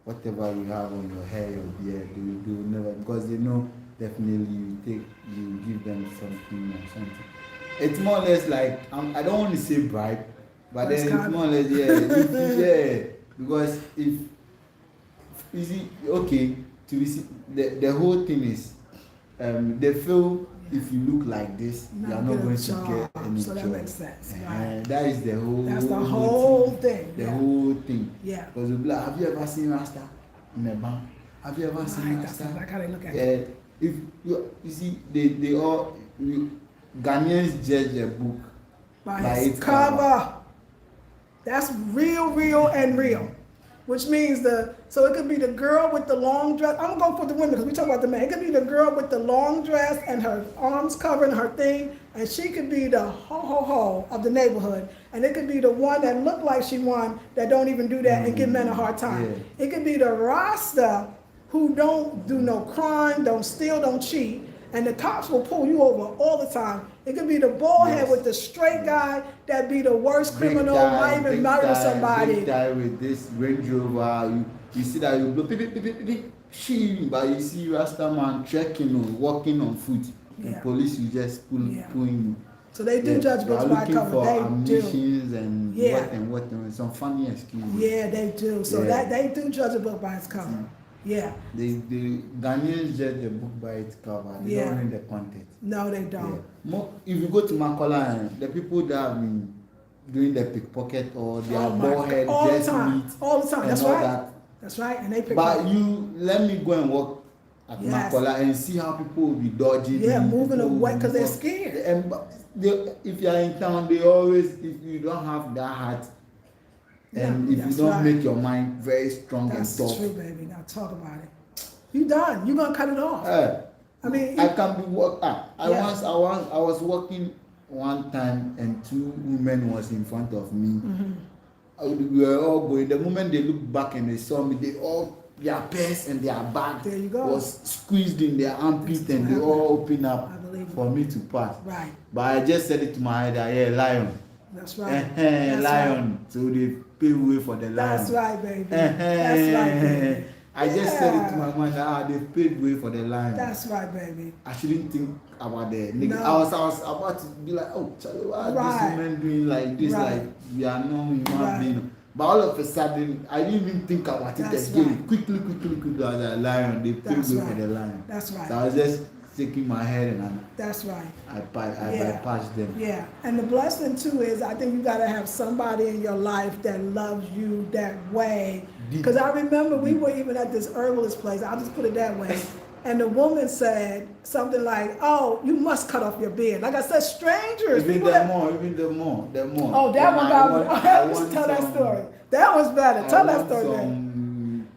Speaker 2: Whatever you have on your hair, your beard, they will never, because they know definitely you give them something or something. It's more or less like, I don't want to say bribe, but then it's more or less, because if you see, okay, to see, the whole thing is, they feel if you look like this, you are not going to get any
Speaker 1: so
Speaker 2: job.
Speaker 1: That makes sense. Right.
Speaker 2: That is the whole.
Speaker 1: That's the whole thing.
Speaker 2: The whole thing.
Speaker 1: Yeah.
Speaker 2: Because they'll be like, have you ever seen Rasta in a bank? Have you ever seen Rasta?
Speaker 1: That's like how they look at it.
Speaker 2: If you see, they all Ghanaians judge a book
Speaker 1: by its cover. That's real, and real. Which means so it could be the girl with the long dress. I'm gonna go for the women because we talk about the men. It could be the girl with the long dress and her arms covering her thing, and she could be the ho of the neighborhood. And it could be the one that looked like she won that don't even do that and give men a hard time. Yeah. It could be the Rasta who don't do no crime, don't steal, don't cheat, and the cops will pull you over all the time. It could be the bald head with the straight guy that be the worst criminal, might even murder somebody.
Speaker 2: Big guy with this Range Rover, you see that you blow, but you see Rasta man trekking or walking on foot. The police will just pull him.
Speaker 1: So they do judge books by cover. They do.
Speaker 2: And what some funny excuses.
Speaker 1: Yeah, they do. So that they do judge a book by its cover. Yeah.
Speaker 2: The Ghanaians judge the book by its cover. They don't read the content.
Speaker 1: No, they don't.
Speaker 2: Yeah. If you go to Makola, the people that have been doing the pickpocket or their bald head just meat.
Speaker 1: All the time. That's right. That's right. And they pick
Speaker 2: But let me go and walk at Makola and see how people will be dodging.
Speaker 1: Yeah, moving away because they're scared.
Speaker 2: And if you are in town, they always, if you don't have that heart, and if you don't make your mind very strong and tough.
Speaker 1: That's true, baby. Now talk about it. You done. You're gonna cut it off. I mean,
Speaker 2: I can be I was walking one time and two women was in front of me. We were all going. The moment they looked back and they saw me, their purse and their bag was squeezed in their armpit and they all opened up for me to pass.
Speaker 1: Right.
Speaker 2: But I just said it to my head, lion.
Speaker 1: That's right.
Speaker 2: That's lion. Right. So they pave way for the lion.
Speaker 1: That's right, baby. That's right, baby.
Speaker 2: I just said it to my mind, they paved way for the lion.
Speaker 1: That's right, baby.
Speaker 2: I shouldn't think about the nigga. No. I was about to be like, Charlie, why are these women doing like this? Like, we are no human being. But all of a sudden, I didn't even think about it again. Right. Quickly, I was like, lion. They paved way for the lion.
Speaker 1: That's right.
Speaker 2: So I was just shaking my head and
Speaker 1: that's right.
Speaker 2: I bypassed them.
Speaker 1: Yeah, and the blessing too is I think you got to have somebody in your life that loves you that way. Because I remember we were even at this herbalist place. I'll just put it that way. And the woman said something like, "Oh, you must cut off your beard." Like I said, strangers.
Speaker 2: Even the more.
Speaker 1: Oh, that one I just tell that story. That was better. Tell that story.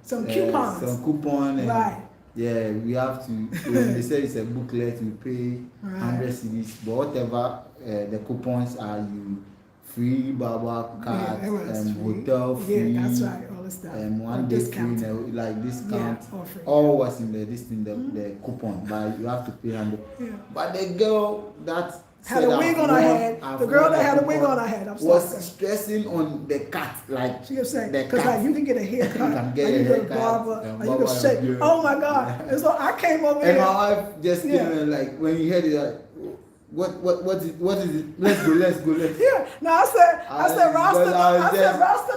Speaker 1: Some coupons.
Speaker 2: Some coupon.
Speaker 1: Right.
Speaker 2: Yeah, we have to. They say it's a booklet. We pay 100 CDs, but whatever the coupons are, you free Baba card, hotel free.
Speaker 1: Yeah, that's right. All this stuff.
Speaker 2: One day free, like discount.
Speaker 1: Yeah,
Speaker 2: all was in the coupon, but you have to pay 100. Yeah. But the girl that
Speaker 1: had a wig on her head. The girl that had a wig on her head
Speaker 2: was stressing on the cut, like
Speaker 1: she was saying, because like you can get a haircut,
Speaker 2: you can get a haircut,
Speaker 1: or you can shave. Oh my God! And so I came over here.
Speaker 2: And my wife just came in, like when you heard it, like, what is it? Let's go.
Speaker 1: Yeah. No, I said Rasta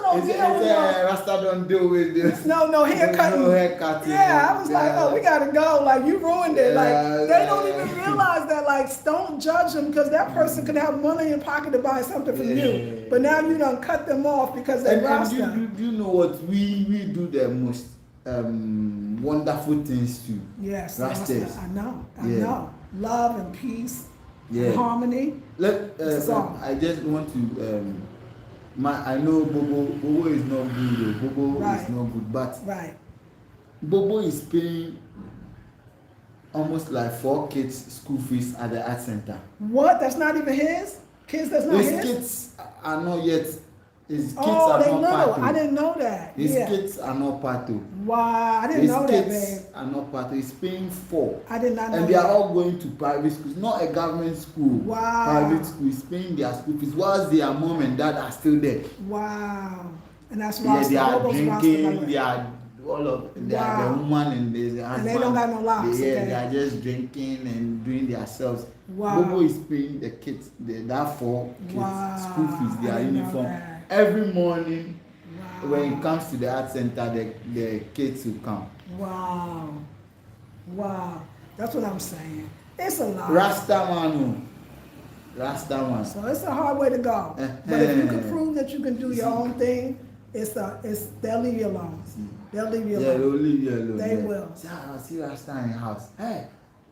Speaker 1: don't deal with
Speaker 2: Rasta don't deal with this.
Speaker 1: No haircut.
Speaker 2: No haircut.
Speaker 1: Yeah, I was like, we gotta go. Like you ruined it. Like they don't even realize that. Like don't judge them because that person could have money in pocket to buy something from you. But now you done cut them off because they're Rasta.
Speaker 2: And you know what we do the most wonderful things too.
Speaker 1: Yes, Rastas. I know. Love and peace.
Speaker 2: Yeah.
Speaker 1: Harmony.
Speaker 2: I just want to. I know Bobo is not good. Bobo is not good, but Bobo is paying almost like 4 kids school fees at the art center.
Speaker 1: What? That's not even his? Kids that's not his?
Speaker 2: His kids are not yet. His kids
Speaker 1: are
Speaker 2: not
Speaker 1: little.
Speaker 2: part of.
Speaker 1: I didn't know that.
Speaker 2: His kids are not part of.
Speaker 1: Wow, I didn't know that, babe.
Speaker 2: His kids are not part of. He's paying 4.
Speaker 1: I did not know
Speaker 2: and they are all going to private schools, not a government school.
Speaker 1: Wow.
Speaker 2: Private school. He's paying their school fees whilst their mom and dad are still there.
Speaker 1: Wow. And that's Rasta.
Speaker 2: They are drinking, they are all of they are the woman and the husband.
Speaker 1: And they don't got no locks.
Speaker 2: They are just drinking and doing themselves.
Speaker 1: Wow.
Speaker 2: Bobo is paying the kids, that 4 kids school fees, their uniform. Every morning when it comes to the art center, the kids will come.
Speaker 1: Wow. Wow. That's what I'm saying. It's a lot.
Speaker 2: Rasta man.
Speaker 1: So it's a hard way to go. But if you can prove that you can do your own thing, they'll leave you alone. They'll leave you alone.
Speaker 2: Yeah, they'll leave you alone.
Speaker 1: They will.
Speaker 2: See Rasta in house. Hey,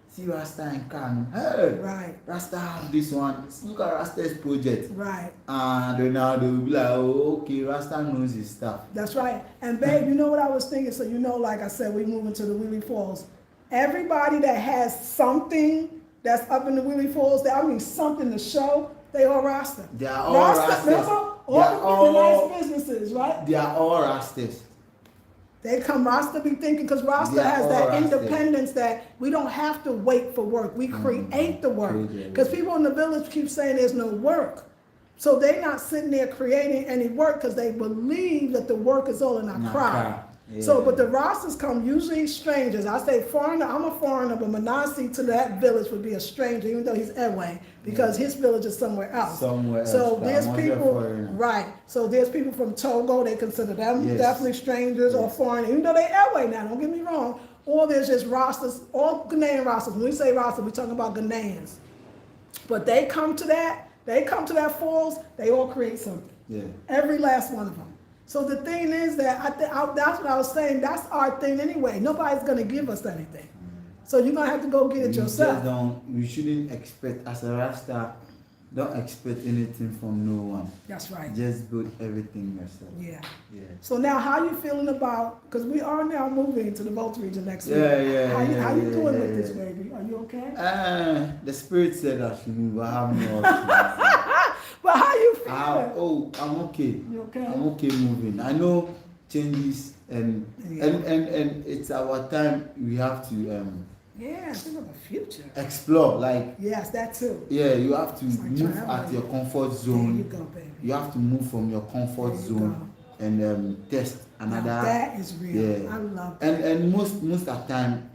Speaker 2: see Rasta in Kano. Hey,
Speaker 1: right.
Speaker 2: Rasta have this one. Look at Rasta's project.
Speaker 1: Right.
Speaker 2: And now they will be like, oh, okay, Rasta knows his stuff.
Speaker 1: That's right. And babe, you know what I was thinking? So like I said, we moving to the Wheelie Falls. Everybody that has something that's up in the Wheelie Falls, something to show, they all Rasta.
Speaker 2: They are all Rastas.
Speaker 1: Remember? All the nice businesses, right?
Speaker 2: They are all Rastas.
Speaker 1: They come, Rasta be thinking, because Rasta has that independence that we don't have to wait for work. We create the work. Because people in the village keep saying there's no work. So they're not sitting there creating any work because they believe that the work is all in Accra. Yeah. So, but the Rastas come usually strangers. I say foreigner, I'm a foreigner, but Manasi to that village would be a stranger, even though he's Ewe, because his village is somewhere else. So there's people, right. So there's people from Togo, they consider them definitely strangers or foreign, even though they Ewe now, don't get me wrong. Or there's just Rastas, all Ghanaian Rastas. When we say Rasta, we're talking about Ghanaians. But they come to that falls, they all create something. Yeah. Every last one of them. So the thing is that that's what I was saying. That's our thing anyway. Nobody's gonna give us anything. So you're gonna have to go get it yourself.
Speaker 2: You shouldn't expect, as a Rasta, don't expect anything from no one.
Speaker 1: That's right.
Speaker 2: Just build everything yourself.
Speaker 1: Yeah. So now, how you feeling about? Because we are now moving to the Volta region next week. How you doing with this, baby? Are you okay?
Speaker 2: The spirit said I should move. I have no option.
Speaker 1: But how you feeling?
Speaker 2: I'm okay.
Speaker 1: You okay?
Speaker 2: I'm okay moving. I know changes and it's our time. We have to
Speaker 1: think of the future.
Speaker 2: Explore, like
Speaker 1: yes, that too.
Speaker 2: Yeah, you have to move at your comfort zone.
Speaker 1: There you go, baby.
Speaker 2: You have to move from your comfort zone and test another.
Speaker 1: Now that is real.
Speaker 2: Yeah.
Speaker 1: I love that.
Speaker 2: And most of the time,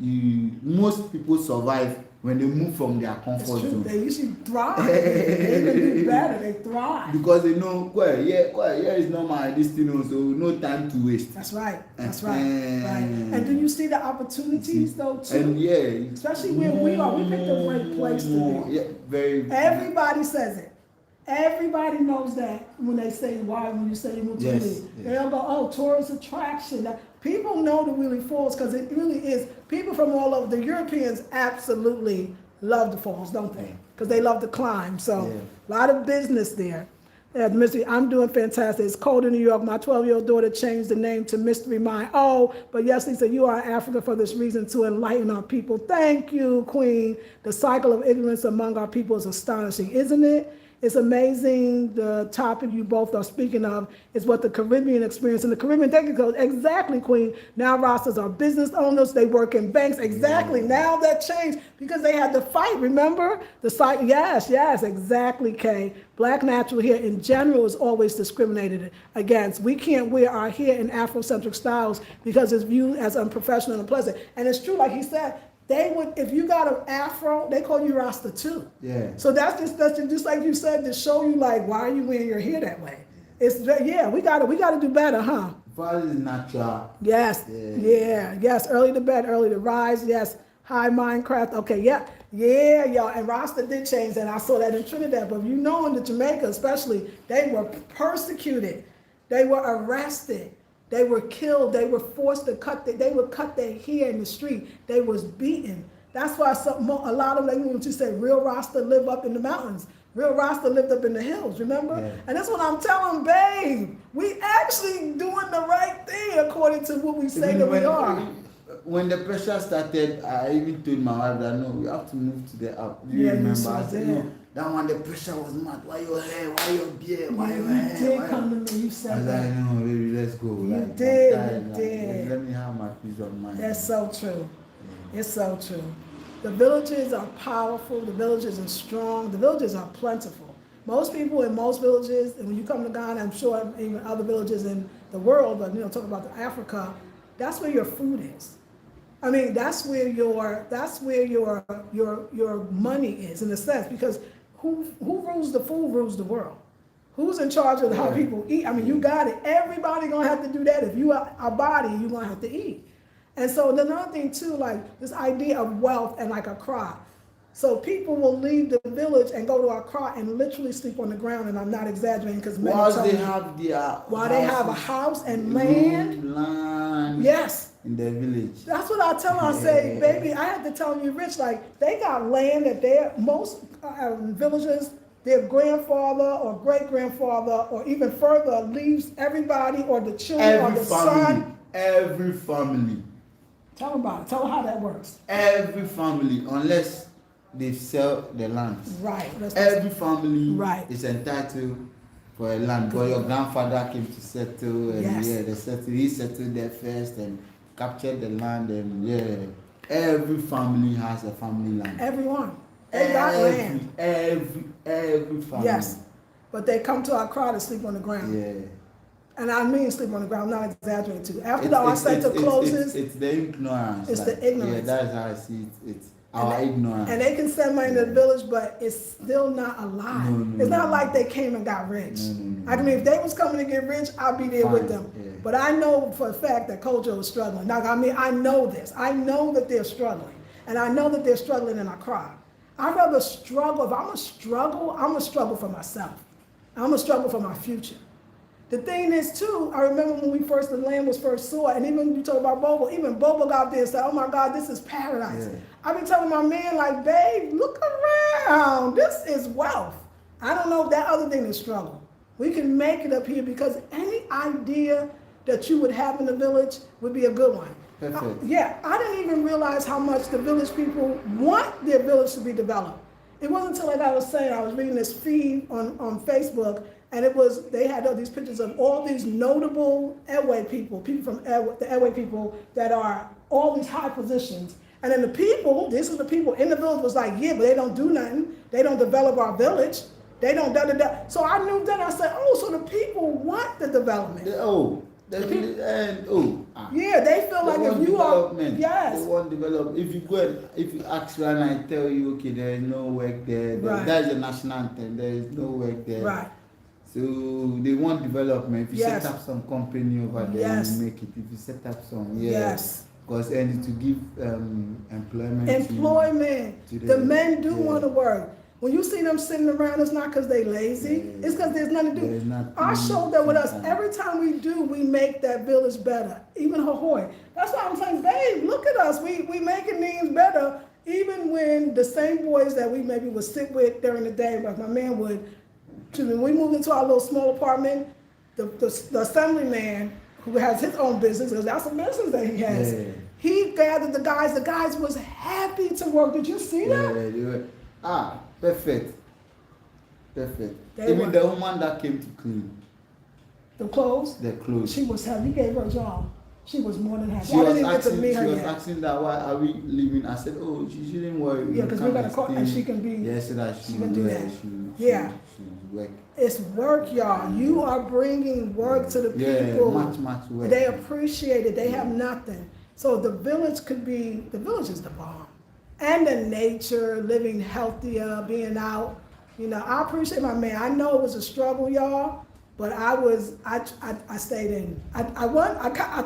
Speaker 2: most people survive when they move from their comfort zone.
Speaker 1: They usually thrive. They even do better. They thrive.
Speaker 2: Because they know, here is not my destiny, so no time to waste.
Speaker 1: That's right. Right. And do you see the opportunities though too?
Speaker 2: And
Speaker 1: especially where we are. We picked a great place to be.
Speaker 2: Yeah, very.
Speaker 1: Everybody says it. Everybody knows that when you say you move to Wheelie. They'll go, oh, tourist attraction. People know the Wheelie Falls because it really is. People from all over, the Europeans absolutely love the falls, don't they? Because they love to climb. So a lot of business there. Mystery, I'm doing fantastic. It's cold in New York. My 12-year-old daughter changed the name to Mystery Mind. Oh, but yes, Lisa, you are in Africa for this reason, to enlighten our people. Thank you, Queen. The cycle of ignorance among our people is astonishing, isn't it? It's amazing. The topic you both are speaking of is what the Caribbean experience. In the Caribbean, thank you, exactly, Queen. Now Rastas are business owners. They work in banks. Exactly. Now that changed because they had to fight. Remember the site? Yes, exactly, Kay. Black natural hair in general is always discriminated against. We can't wear our hair in Afrocentric styles because it's viewed as unprofessional and unpleasant. And it's true, like he said. They would, if you got an afro, they call you Rasta too. Yeah. So that's just like you said, to show you like, why are you wearing your hair that way? It's we gotta do better, huh?
Speaker 2: Father is natural.
Speaker 1: Yes. Yes. Early to bed, early to rise. Yes. High Minecraft. Okay. Yeah, y'all. And Rasta did change that. I saw that in Trinidad. But in the Jamaica, especially, they were persecuted. They were arrested. They were killed. They were forced to they would cut their hair in the street. They was beaten. That's why a lot of, like what you said, real Rasta live up in the mountains. Real Rasta lived up in the hills, remember?
Speaker 2: Yeah.
Speaker 1: And that's what I'm telling, babe. We actually doing the right thing according to what we say
Speaker 2: Even
Speaker 1: that we are.
Speaker 2: When the pressure started, I even told my wife that no, we have to move to the app. Do you
Speaker 1: Yeah, you
Speaker 2: remember?
Speaker 1: sure
Speaker 2: I said,
Speaker 1: did.
Speaker 2: no, that one the pressure was mad. Why your hair? Why your beard? Why
Speaker 1: Yeah,
Speaker 2: your
Speaker 1: you
Speaker 2: hair?
Speaker 1: did
Speaker 2: Why
Speaker 1: come
Speaker 2: your...
Speaker 1: to me, you
Speaker 2: I
Speaker 1: said
Speaker 2: was
Speaker 1: that.
Speaker 2: like, no, baby, let's go.
Speaker 1: You
Speaker 2: Like,
Speaker 1: did,
Speaker 2: I'm tired,
Speaker 1: you
Speaker 2: like,
Speaker 1: did.
Speaker 2: Let me have my peace of mind.
Speaker 1: That's so true. It's so true. The villages are powerful. The villages are strong. The villages are plentiful. Most people in most villages, and when you come to Ghana, I'm sure even other villages in the world, but talk about Africa, that's where your food is. I mean, that's where your money is in a sense, because who rules the food rules the world. Who's in charge of how people eat? I mean, you got it. Everybody gonna have to do that. If you are a body, you're gonna have to eat. And so another thing too, like this idea of wealth and like Accra. So people will leave the village and go to Accra and literally sleep on the ground, and I'm not exaggerating because many
Speaker 2: Whilst
Speaker 1: told
Speaker 2: they
Speaker 1: me,
Speaker 2: have their
Speaker 1: while they have a house and land,
Speaker 2: land
Speaker 1: yes.
Speaker 2: in the village.
Speaker 1: That's what I tell them. I say, baby, I had to tell you, Rich, like they got land that most villages, their grandfather or great grandfather or even further leaves everybody or the children or the son.
Speaker 2: Every family.
Speaker 1: Tell them about it. Tell them how that works.
Speaker 2: Every family, unless they sell the land.
Speaker 1: Right.
Speaker 2: Every family
Speaker 1: right.
Speaker 2: is entitled for a land. But your grandfather came to settle, and
Speaker 1: yes.
Speaker 2: he settled there first and captured the land, and every family has a family land.
Speaker 1: Everyone. They got land.
Speaker 2: Every family.
Speaker 1: Yes. But they come to Accra to sleep on the ground.
Speaker 2: Yeah.
Speaker 1: And I mean sleep on the ground, I'm not exaggerating too. After the our center closes,
Speaker 2: it's the ignorance.
Speaker 1: It's the ignorance.
Speaker 2: Yeah, that's how I see it. It's our ignorance.
Speaker 1: And they can send money to the village, but it's still not alive.
Speaker 2: No,
Speaker 1: it's not like they came and got rich.
Speaker 2: No.
Speaker 1: I mean, if they was coming to get rich, I'd be there with them.
Speaker 2: Yeah.
Speaker 1: But I know for a fact that Kojo is struggling. Now, I mean, I know this. I know that they're struggling. And I know that they're struggling in Accra. I'd rather struggle. If I'm going to struggle for myself. I'm going to struggle for my future. The thing is, too, I remember when the land was first saw it, and even when you talk about Bobo, even Bobo got there and said, oh my God, this is paradise. Yeah. I've been telling my man, like, babe, look around. This is wealth. I don't know if that other thing is struggle. We can make it up here because any idea that you would have in the village would be a good one.
Speaker 2: Perfect.
Speaker 1: I didn't even realize how much the village people want their village to be developed. It wasn't until, like I was saying, I was reading this feed on Facebook, and they had all these pictures of all these notable Ewe people from the Ewe people that are all these high positions. And then these are the people in the village was like, yeah, but they don't do nothing. They don't develop our village. They don't da-da-da. So I knew that. I said, oh, so the people want the development.
Speaker 2: Yeah,
Speaker 1: they feel like if you are, yes.
Speaker 2: They want development. If you ask me and I tell you, okay, there is no work there.
Speaker 1: Right.
Speaker 2: That's the national anthem. There is no work there.
Speaker 1: Right.
Speaker 2: So they want development. If you
Speaker 1: yes.
Speaker 2: set up some company over there,
Speaker 1: yes.
Speaker 2: you make it. If you set up some,
Speaker 1: yes.
Speaker 2: Because and to give employment.
Speaker 1: To the men do want to work. When you see them sitting around, it's not because they lazy. It's because there's nothing to do. I showed that with us. Every time we do, we make that village better. Even Hohoy. That's why I'm saying, babe, look at us. We making things better. Even when the same boys that we maybe would sit with during the day, like my man would, when we moved into our little small apartment, the assemblyman who has his own business, because that's a business that he has, he gathered the guys. The guys was happy to work. Did you see that?
Speaker 2: Perfect. Even the woman that came to clean
Speaker 1: the clothes, she was happy. He gave her a job. She was more than happy.
Speaker 2: She was asking that why are we leaving? I said, oh, she shouldn't worry.
Speaker 1: Yeah, because we're gonna call and she can be.
Speaker 2: Yes, so that she
Speaker 1: can do that.
Speaker 2: She work.
Speaker 1: It's work, y'all. You are bringing work to the people.
Speaker 2: Much work.
Speaker 1: They appreciate it. They have nothing. So the village is the bomb. And the nature, living healthier, being out. I appreciate my man. I know it was a struggle, y'all, but I stayed in. I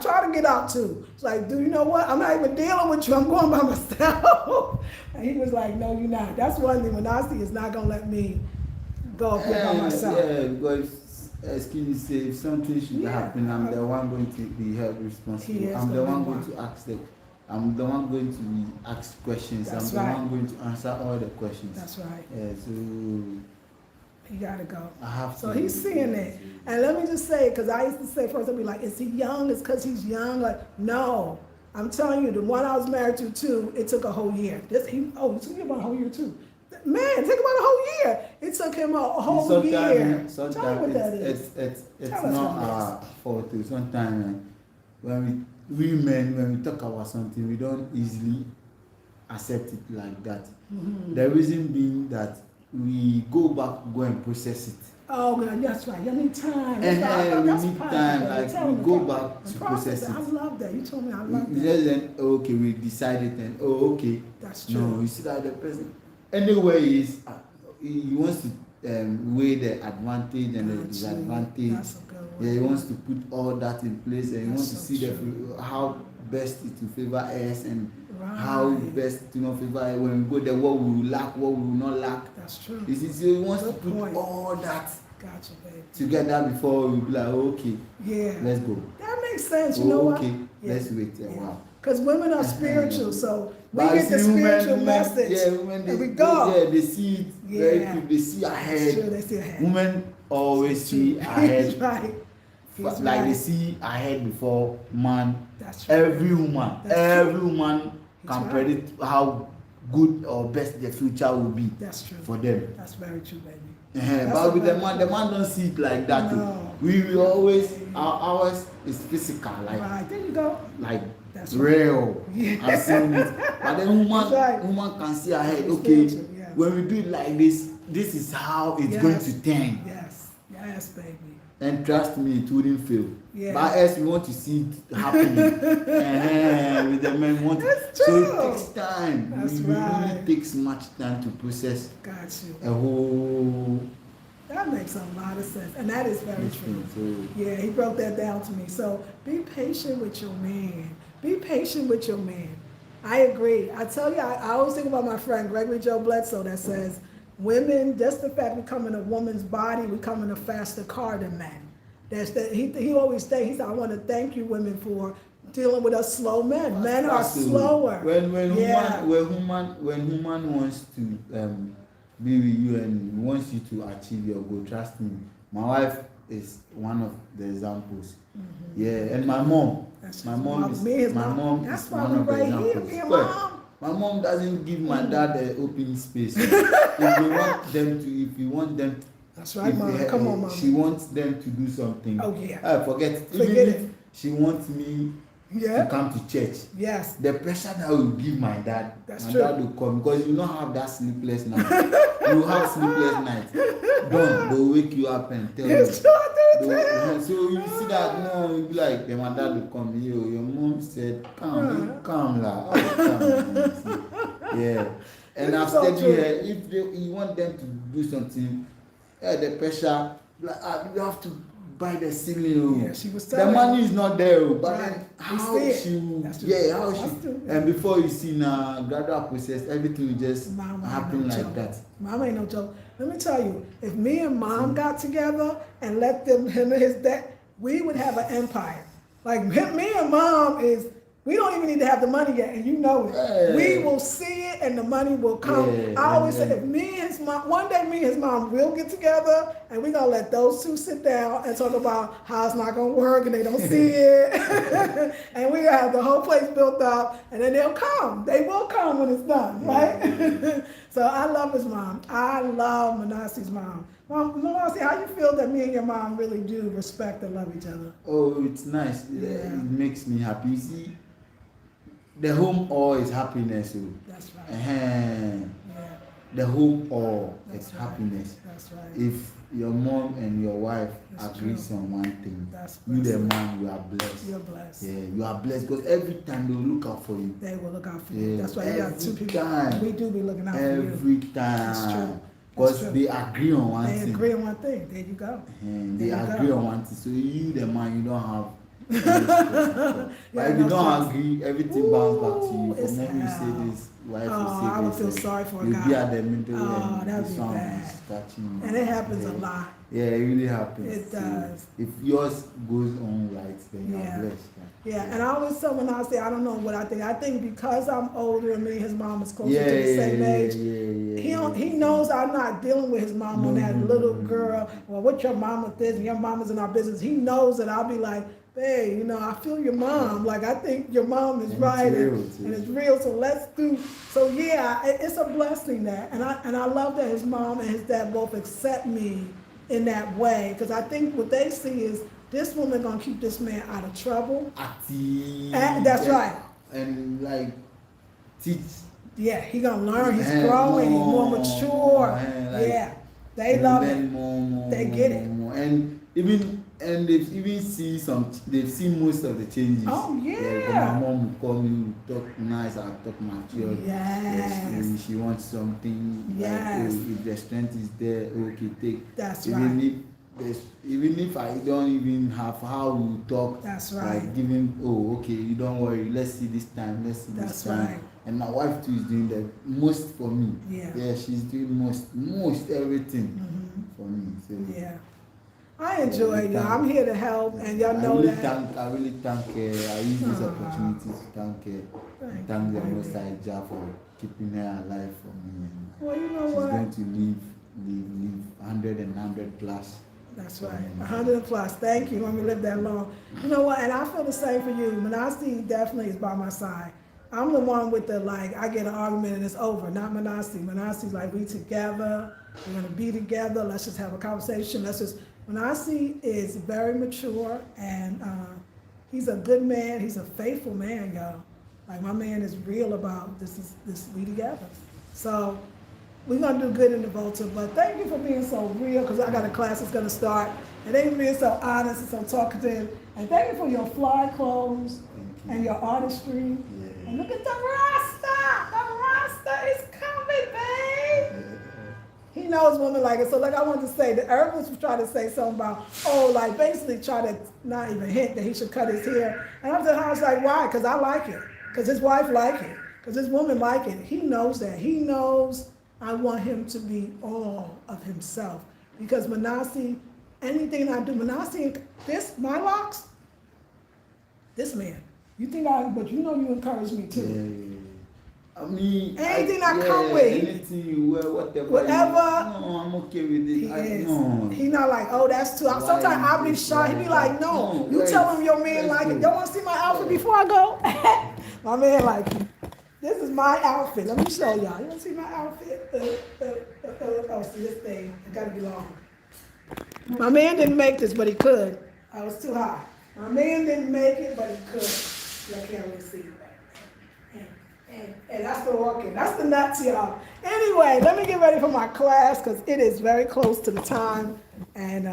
Speaker 1: try to get out too. It's like, do you know what? I'm not even dealing with you. I'm going by myself. And he was like, no, you're not. That's one thing. When I see it's not going to let me go up here by myself.
Speaker 2: Yeah, because excuse me, if something should happen, I'm the one going to be held responsible. I'm the one going to ask I'm the one going to be asked questions.
Speaker 1: That's
Speaker 2: I'm the
Speaker 1: right.
Speaker 2: one going to answer all the questions.
Speaker 1: That's right.
Speaker 2: Yeah, so
Speaker 1: He gotta go.
Speaker 2: I have
Speaker 1: So
Speaker 2: to.
Speaker 1: he's seeing it. And let me just say, because I used to say first, I'd be like, is he young? It's because he's young? Like, no. I'm telling you, the one I was married to too, it took a whole year. It took him about a whole year too. Man, it took about a whole year. It took him a whole year. Tell me what that is.
Speaker 2: It's not our fault too. Sometimes when we men, when we talk about something, we don't easily accept it like that.
Speaker 1: Mm-hmm.
Speaker 2: The reason being that we go and process it.
Speaker 1: Oh, God, that's right. You need time.
Speaker 2: We need time. Like we go back to process it.
Speaker 1: I love that. You told me I love
Speaker 2: that.
Speaker 1: that.
Speaker 2: Then okay, we decided, and okay.
Speaker 1: That's true.
Speaker 2: No, you see that the person anyway is he wants to weigh the advantage and the disadvantage.
Speaker 1: That's a good one.
Speaker 2: Yeah, he wants to put all that in place, and he wants to see how best it will favor us and how best it will not favor us. When we go there, what we will lack, what we will not lack.
Speaker 1: That's true.
Speaker 2: You see, so he wants to put all that
Speaker 1: baby.
Speaker 2: together before we be like, okay, let's go.
Speaker 1: That makes sense. You know what?
Speaker 2: Okay, let's wait a while.
Speaker 1: Because women are spiritual, so we get the spiritual message.
Speaker 2: Yeah, women,
Speaker 1: and we go.
Speaker 2: Yeah, they see it very quick. They see ahead.
Speaker 1: Sure, they see ahead.
Speaker 2: Women always see ahead.
Speaker 1: Right.
Speaker 2: Like they see ahead before man.
Speaker 1: That's true.
Speaker 2: Every woman can predict how good or best the future will be.
Speaker 1: That's true.
Speaker 2: For them.
Speaker 1: That's very true, baby.
Speaker 2: But with the man don't see it like that. No. We always ours is physical, like
Speaker 1: right. There you go.
Speaker 2: Like
Speaker 1: that's
Speaker 2: real.
Speaker 1: Yeah.
Speaker 2: I've seen it. But then woman can see ahead. Okay, when we do it like this is how it's going to turn.
Speaker 1: Yes, baby.
Speaker 2: And trust me, it wouldn't fail.
Speaker 1: Yeah.
Speaker 2: But as we want to see it happening, with the men want
Speaker 1: to.
Speaker 2: So it takes time.
Speaker 1: That's
Speaker 2: it really takes much time to process.
Speaker 1: Got you.
Speaker 2: A whole.
Speaker 1: That makes a lot of sense, and that is very true. Yeah, he broke that down to me. So be patient with your man. Be patient with your man. I agree. I tell you, I always think about my friend Gregory Joe Bledsoe that says, women, just the fact we come in a woman's body, we come in a faster car than men. That's that. He always say, he said, I want to thank you women for dealing with us slow men. Men are slower.
Speaker 2: When woman wants to be with you and wants you to achieve your goal, trust me, my wife is one of the examples. Mm-hmm. Yeah, and my mom. My mom is one of the examples. My mom doesn't give my dad the open space. If you want them,
Speaker 1: that's right, Mom. Come on, Mom.
Speaker 2: She wants them to do something.
Speaker 1: Oh yeah.
Speaker 2: Forget it. She wants me to come to church.
Speaker 1: Yes.
Speaker 2: The pressure that will give my dad.
Speaker 1: That's
Speaker 2: my
Speaker 1: true.
Speaker 2: dad will come because you don't have that sleepless night. You have sleepless night. They'll wake you up and tell you. So you see that you'll be like, then my dad will come. Your mom said, come la. Yeah. And I've said here, if you want them to do something, the pressure, you have to buy the ceiling.
Speaker 1: Yeah, she was telling
Speaker 2: the money is not there, but
Speaker 1: how she
Speaker 2: and before you see now, gradual process, everything will just happen like that.
Speaker 1: Mama ain't no joke. Let me tell you, if me and Mom got together and let him and his dad, we would have an empire. Like me and Mom we don't even need to have the money yet, and you know it. Yeah. We will see it, and the money will come. Yeah, I always say, if me and his mom, one day me and his mom will get together, and we're going to let those two sit down and talk about how it's not going to work, and they don't see it. And we're going to have the whole place built up, and then they'll come. They will come when it's done, right? Yeah. So I love his mom. I love Manasseh's mom. Manasseh, how you feel that me and your mom really do respect and love each other?
Speaker 2: Oh, it's nice. Yeah. It makes me happy. You see, the home all is happiness.
Speaker 1: That's right.
Speaker 2: The home all is happiness.
Speaker 1: That's right.
Speaker 2: If your mom and your wife agree on one thing, you the man, you are blessed.
Speaker 1: You're blessed.
Speaker 2: Yeah, you are blessed because every time they will look out for you.
Speaker 1: They will look out for you. That's why you got two people. We do be looking out for you.
Speaker 2: Every time.
Speaker 1: That's true.
Speaker 2: Because they agree on one thing.
Speaker 1: They agree on one thing. There you go.
Speaker 2: They agree on one thing. So you the man, you don't have But
Speaker 1: Yeah,
Speaker 2: if you
Speaker 1: no
Speaker 2: don't
Speaker 1: stress.
Speaker 2: agree, everything bounce back to you.
Speaker 1: It's
Speaker 2: For mommy
Speaker 1: hell.
Speaker 2: say this, wife
Speaker 1: Oh,
Speaker 2: will say
Speaker 1: I would
Speaker 2: this.
Speaker 1: feel
Speaker 2: and
Speaker 1: sorry for a
Speaker 2: you'll be
Speaker 1: guy.
Speaker 2: at the middle
Speaker 1: Oh,
Speaker 2: and
Speaker 1: that'd
Speaker 2: this
Speaker 1: be
Speaker 2: one
Speaker 1: bad.
Speaker 2: is touching you.
Speaker 1: And it happens a
Speaker 2: Yeah.
Speaker 1: lot.
Speaker 2: Yeah, it really happens.
Speaker 1: It
Speaker 2: So
Speaker 1: does.
Speaker 2: if yours goes on right, then
Speaker 1: Yeah.
Speaker 2: you're blessed.
Speaker 1: Yeah, and I always tell when I say I don't know what I think. I think because I'm older and me and his mom is closer
Speaker 2: Yeah,
Speaker 1: to the same age,
Speaker 2: yeah.
Speaker 1: he knows I'm not dealing with his mom on that little girl. Well, what your mama did and your mama's in our business. He knows that I'll be like, hey, you know, I feel your mom. Like I think your mom is
Speaker 2: And
Speaker 1: right,
Speaker 2: it's real,
Speaker 1: and it's real. So let's do. So yeah, it's a blessing that, and I love that his mom and his dad both accept me in that way, because I think what they see is this woman gonna keep this man out of trouble. That's right.
Speaker 2: And like teach.
Speaker 1: Yeah, he gonna learn. He's growing. He's more mature.
Speaker 2: Like,
Speaker 1: yeah, they love it.
Speaker 2: More,
Speaker 1: They get it.
Speaker 2: More. And they've even they've seen most of the changes.
Speaker 1: Oh yeah.
Speaker 2: Yeah, my mom will call me, talk nice, I talk mature.
Speaker 1: Yes.
Speaker 2: She wants something.
Speaker 1: Yes.
Speaker 2: Like, if the strength is there, okay, take.
Speaker 1: That's
Speaker 2: even if I don't even have how we talk.
Speaker 1: That's right.
Speaker 2: Like giving, okay, you don't worry, let's see this time,
Speaker 1: That's
Speaker 2: this time.
Speaker 1: right.
Speaker 2: And my wife too is doing the most for me.
Speaker 1: Yeah.
Speaker 2: She's doing most everything for me. So
Speaker 1: yeah. I enjoy y'all. I'm here to help, and y'all know that.
Speaker 2: I really thank her. I use this opportunity to thank her. Thank the Most High Jah for keeping her alive for me. And
Speaker 1: Well, you know
Speaker 2: she's
Speaker 1: what?
Speaker 2: going to live 100 plus.
Speaker 1: That's right. 100 plus. Thank you. Let me live that long. You know what? And I feel the same for you. Manasi definitely is by my side. I'm the one with the, like, I get an argument and it's over. Not Manasi. Manasi's like, we together. We're going to be together. Let's just have a conversation. Manasi is very mature, and he's a good man. He's a faithful man, y'all. Like, my man is real about this, we together. So we're going to do good in the Volta, but thank you for being so real, because I got a class that's going to start. And thank you for being so honest and so talkative. And thank you for your fly clothes and your artistry.
Speaker 2: Yeah.
Speaker 1: And look at the Rasta. The Rasta is coming, babe. He knows women like it. So like I wanted to say, the herbalist was trying to say something about, like basically try to not even hint that he should cut his hair. And I was like, why? Because I like it. Because his wife like it. Because his woman like it. He knows that. He knows I want him to be all of himself. Because Manasi, anything I do, Manasi, my locks, this man. You think but you know you encourage me too.
Speaker 2: Yeah. I mean,
Speaker 1: anything I come with,
Speaker 2: anything you wear, whatever.
Speaker 1: No,
Speaker 2: I'm okay with it.
Speaker 1: He is. He not like, that's too. Sometimes I'll be shy. He be like, no. You tell him your man like it. Don't want to see my outfit before I go. My man like it. This is my outfit. Let me show y'all. You want to see my outfit? See this thing. It gotta be long. My man didn't make this, but he could. I was too high. My man didn't make it, but he could. Y'all can't really see it. And that's the walking. That's the nuts, y'all. Anyway, let me get ready for my class, because it is very close to the time. And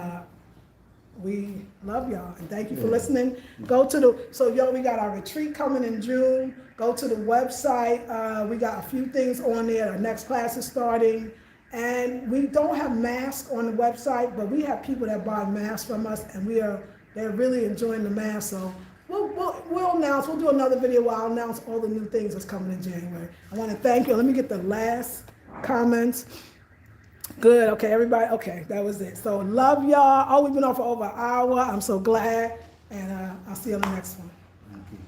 Speaker 1: we love y'all. And thank you for listening. So y'all, we got our retreat coming in June. Go to the website. We got a few things on there. Our next class is starting. And we don't have masks on the website, but we have people that buy masks from us, and they're really enjoying the masks. So we'll announce. We'll do another video where I'll announce all the new things that's coming in January. I want to thank you. Let me get the last comments. Good. Okay, everybody. Okay, that was it. So love y'all. Oh, we've been on for over an hour. I'm so glad. And I'll see you on the next one.
Speaker 2: Okay.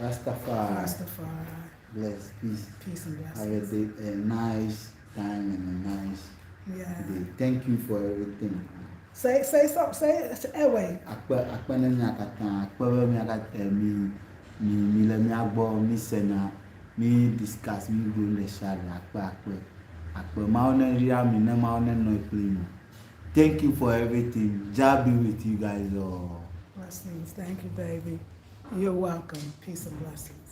Speaker 2: Rastafari. Bless.
Speaker 1: Peace and
Speaker 2: Have a nice time and a nice day. Thank you for everything.
Speaker 1: Say something. Say it anyway.
Speaker 2: Akpene mi akata, akpebe mi akata mi le mi agbo mi sena mi discuss mi go le share akpe ma one ria mi na ma one no play. Thank you for everything. Jah be with you guys all.
Speaker 1: Blessings. Thank you, baby. You're welcome. Peace and blessings.